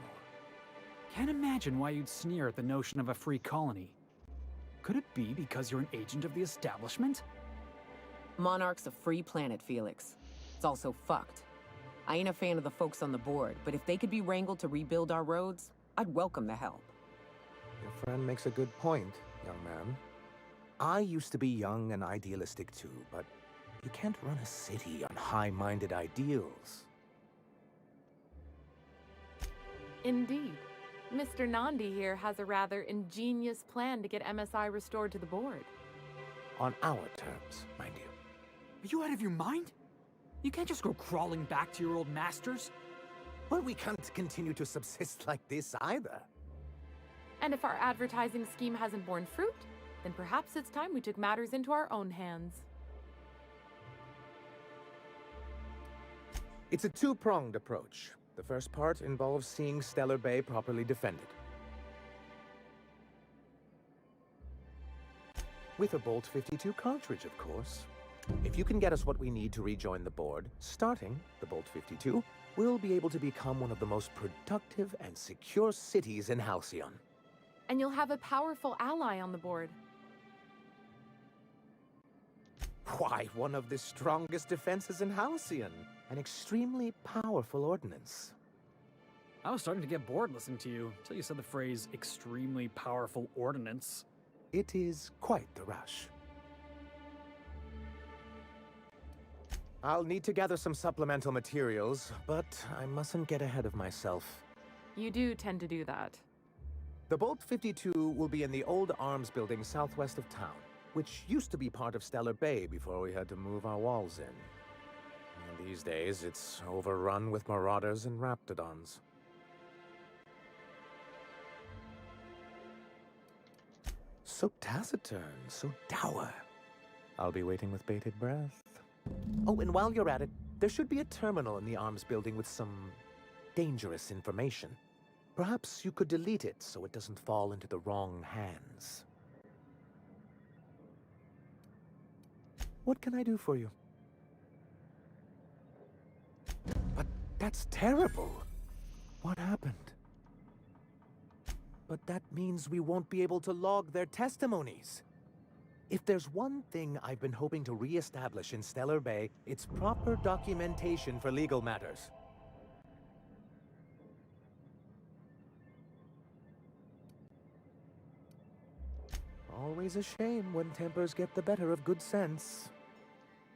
Can't imagine why you'd sneer at the notion of a free colony. Could it be because you're an agent of the establishment? Monarch's a free planet, Felix. It's also fucked. I ain't a fan of the folks on the board, but if they could be wrangled to rebuild our roads, I'd welcome the help. Your friend makes a good point, young man. I used to be young and idealistic too, but you can't run a city on high-minded ideals. Indeed. Mr. Nandi here has a rather ingenious plan to get MSI restored to the board. On our terms, mind you. Are you out of your mind? You can't just go crawling back to your old masters. Well, we can't continue to subsist like this either. And if our advertising scheme hasn't borne fruit, then perhaps it's time we took matters into our own hands. It's a two-pronged approach. The first part involves seeing Stellar Bay properly defended. With a Bolt 52 cartridge, of course. If you can get us what we need to rejoin the board, starting the Bolt 52, we'll be able to become one of the most productive and secure cities in Halcyon. And you'll have a powerful ally on the board. Why, one of the strongest defenses in Halcyon. An extremely powerful ordnance. I was starting to get bored listening to you until you said the phrase extremely powerful ordnance. It is quite the rush. I'll need to gather some supplemental materials, but I mustn't get ahead of myself. You do tend to do that. The Bolt 52 will be in the old arms building southwest of town, which used to be part of Stellar Bay before we had to move our walls in. And these days, it's overrun with marauders and raptidons. So taciturn, so dour. I'll be waiting with bated breath. Oh, and while you're at it, there should be a terminal in the arms building with some dangerous information. Perhaps you could delete it so it doesn't fall into the wrong hands. What can I do for you? But that's terrible. What happened? But that means we won't be able to log their testimonies. If there's one thing I've been hoping to re-establish in Stellar Bay, it's proper documentation for legal matters. Always a shame when tempers get the better of good sense.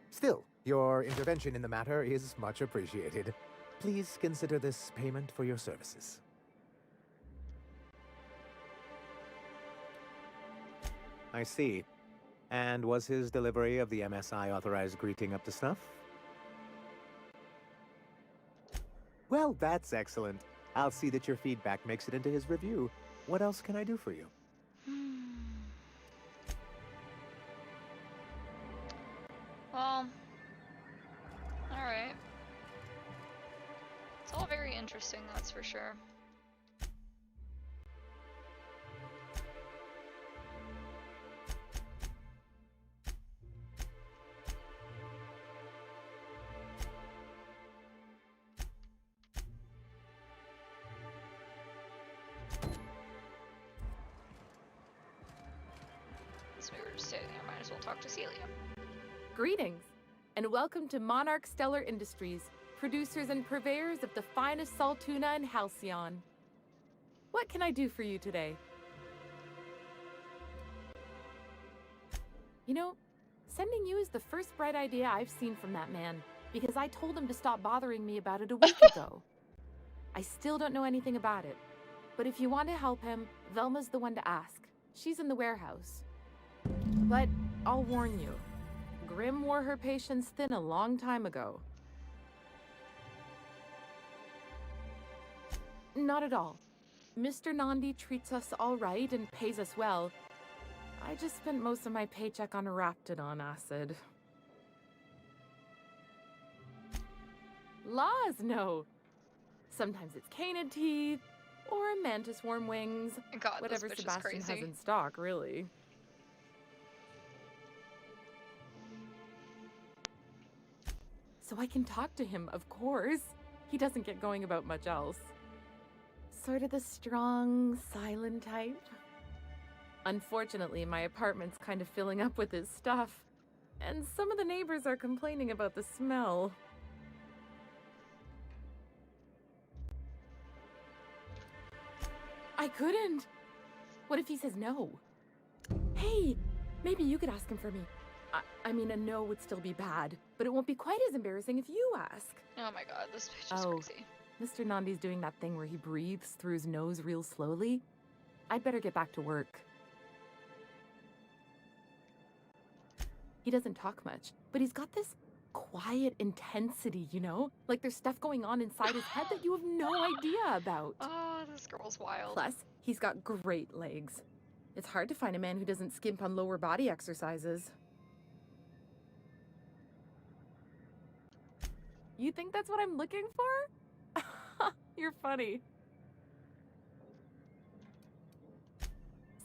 Still, your intervention in the matter is much appreciated. Please consider this payment for your services. I see. And was his delivery of the MSI authorized greeting up to snuff? Well, that's excellent. I'll see that your feedback makes it into his review. What else can I do for you? Well, alright. It's all very interesting, that's for sure. So we were just sitting there, might as well talk to Celia. Greetings, and welcome to Monarch Stellar Industries, producers and purveyors of the finest salt tuna in Halcyon. What can I do for you today? You know, sending you is the first bright idea I've seen from that man, because I told him to stop bothering me about it a week ago. I still don't know anything about it, but if you want to help him, Velma's the one to ask. She's in the warehouse. But I'll warn you, Grim wore her patience thin a long time ago. Not at all. Mr. Nandi treats us all right and pays us well. I just spent most of my paycheck on Raptidon acid. Laws, no. Sometimes it's canid teeth, or a mantis worm wings. God, whatever this bitch Sebastian is has crazy. in stock, really. So I can talk to him, of course. He doesn't get going about much else. Sort of the strong, silent type. Unfortunately, my apartment's kind of filling up with his stuff. And some of the neighbors are complaining about the smell. I couldn't. What if he says no? Hey, maybe you could ask him for me. I mean, a no would still be bad, but it won't be quite as embarrassing if you ask. Oh my god, this bitch is crazy. Mr. Nandi's doing that thing where he breathes through his nose real slowly. I'd better get back to work. He doesn't talk much, but he's got this quiet intensity, you know? Like there's stuff going on inside his head that you have no idea about. Oh, this girl's wild. Plus, he's got great legs. It's hard to find a man who doesn't skimp on lower body exercises. You think that's what I'm looking for? You're funny.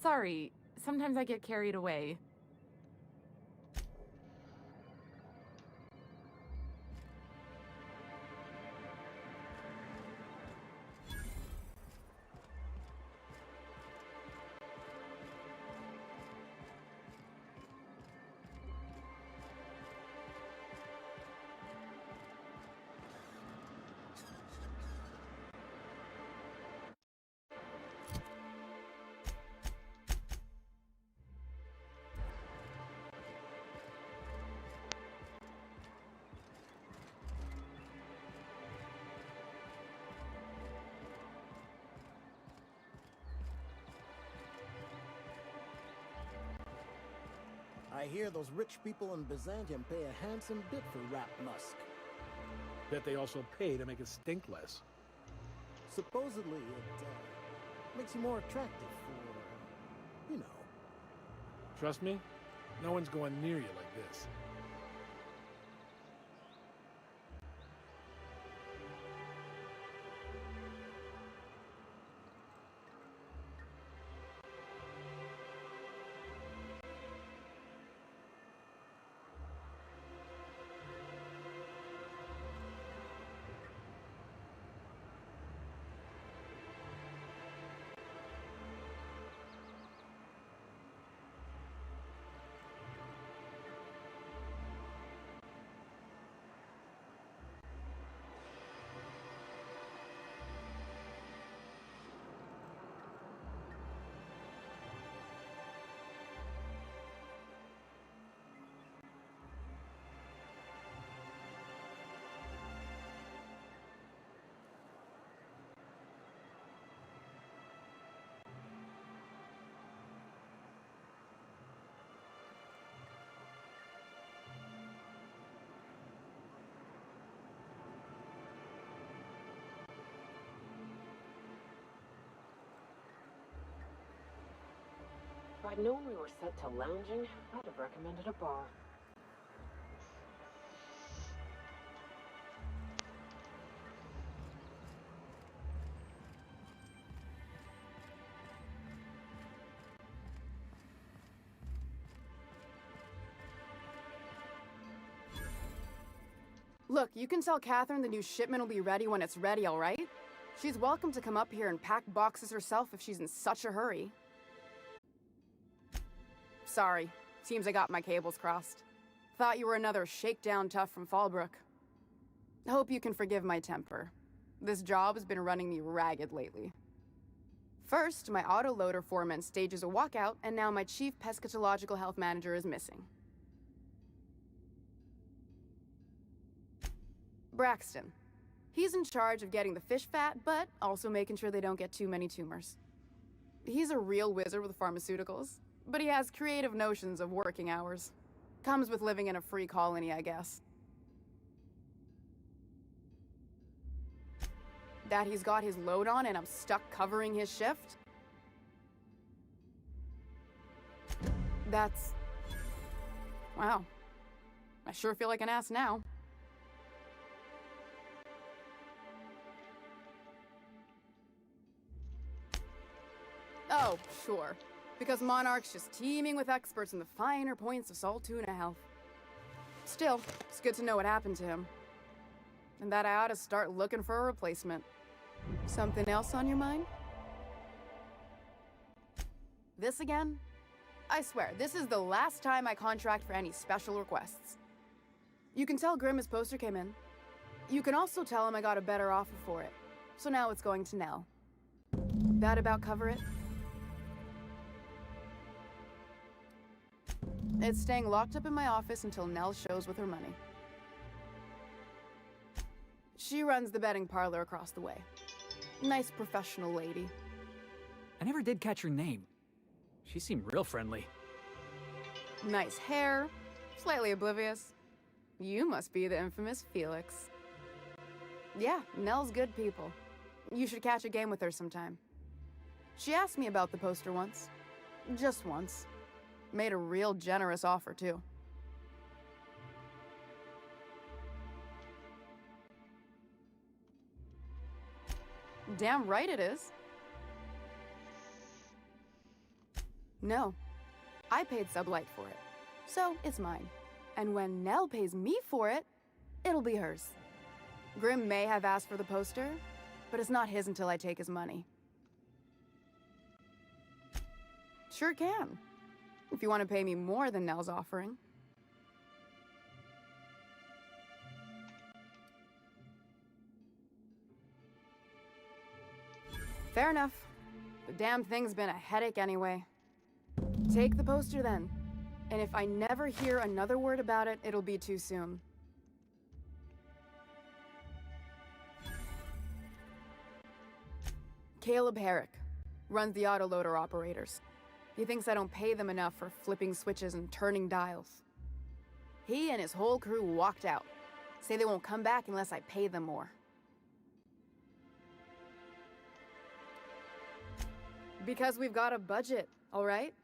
Sorry, sometimes I get carried away. I hear those rich people in Byzantium pay a handsome bit for rat musk. Bet they also pay to make it stink less. Supposedly, it makes you more attractive for, you know. Trust me, no one's going near you like this. If I'd known we were set to lounging, I'd have recommended a bar. Look, you can tell Catherine the new shipment will be ready when it's ready, all right? She's welcome to come up here and pack boxes herself if she's in such a hurry. Sorry. Seems I got my cables crossed. Thought you were another shakedown tough from Fallbrook. Hope you can forgive my temper. This job has been running me ragged lately. First, my autoloader foreman stages a walkout, and now my chief pescatological health manager is missing. Braxton. He's in charge of getting the fish fat, but also making sure they don't get too many tumors. He's a real wizard with pharmaceuticals, but he has creative notions of working hours. Comes with living in a free colony, I guess. That he's got his load on and I'm stuck covering his shift? That's... wow. I sure feel like an ass now. Oh, sure. Because Monarch's just teeming with experts in the finer points of salt tuna health. Still, it's good to know what happened to him. And that I ought to start looking for a replacement. Something else on your mind? This again? I swear, this is the last time I contract for any special requests. You can tell Grimm his poster came in. You can also tell him I got a better offer for it. So now it's going to Nell. That about cover it? It's staying locked up in my office until Nell shows with her money. She runs the betting parlor across the way. Nice professional lady. I never did catch her name. She seemed real friendly. Nice hair, slightly oblivious. You must be the infamous Felix. Yeah, Nell's good people. You should catch a game with her sometime. She asked me about the poster once. Just once. Made a real generous offer, too. Damn right it is. No. I paid Sublight for it. So, it's mine. And when Nell pays me for it, it'll be hers. Grimm may have asked for the poster, but it's not his until I take his money. Sure can. If you want to pay me more than Nell's offering. Fair enough. The damn thing's been a headache anyway. Take the poster then. And if I never hear another word about it, it'll be too soon. Caleb Herrick. Runs the autoloader operators. He thinks I don't pay them enough for flipping switches and turning dials. He and his whole crew walked out. Say they won't come back unless I pay them more. Because we've got a budget, all right?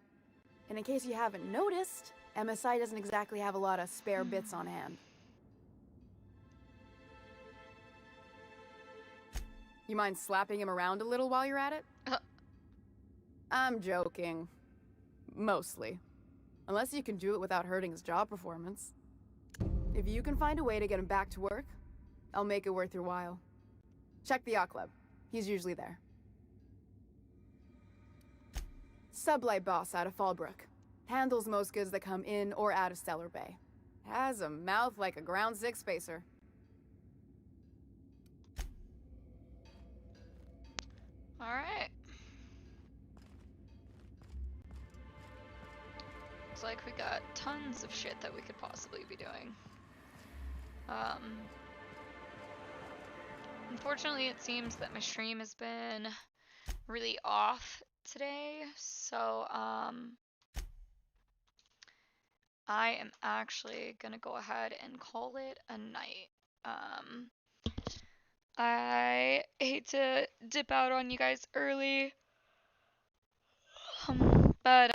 And in case you haven't noticed, MSI doesn't exactly have a lot of spare bits on hand. You mind slapping him around a little while you're at it? I'm joking. Mostly. Unless you can do it without hurting his job performance. If you can find a way to get him back to work, I'll make it worth your while. Check the yacht club. He's usually there. Sublight boss out of Fallbrook. Handles most goods that come in or out of Stellar Bay. Has a mouth like a Ground 6 spacer. Alright. Looks like we got tons of shit that we could possibly be doing. Unfortunately, it seems that my stream has been really off today, so I am actually gonna go ahead and call it a night. I hate to dip out on you guys early, but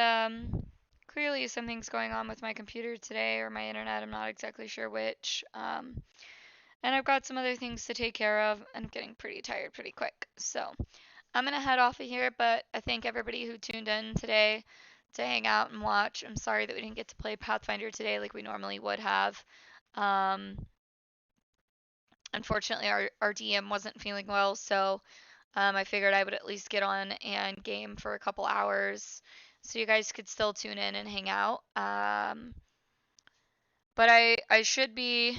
clearly something's going on with my computer today, or my internet, I'm not exactly sure which. And I've got some other things to take care of, and I'm getting pretty tired pretty quick. So I'm gonna head off of here, but I thank everybody who tuned in today to hang out and watch. I'm sorry that we didn't get to play Pathfinder today like we normally would have. Unfortunately, our DM wasn't feeling well, so I figured I would at least get on and game for a couple hours so you guys could still tune in and hang out. But I should be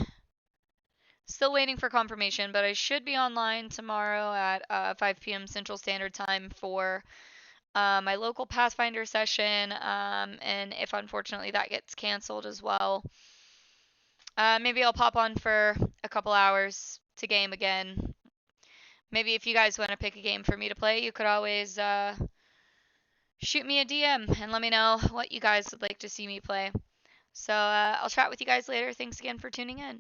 still waiting for confirmation, but I should be online tomorrow at 5 p.m. Central Standard Time for my local Pathfinder session, and if unfortunately that gets canceled as well, maybe I'll pop on for a couple hours to game again. Maybe if you guys want to pick a game for me to play, you could always shoot me a DM and let me know what you guys would like to see me play. So I'll chat with you guys later. Thanks again for tuning in.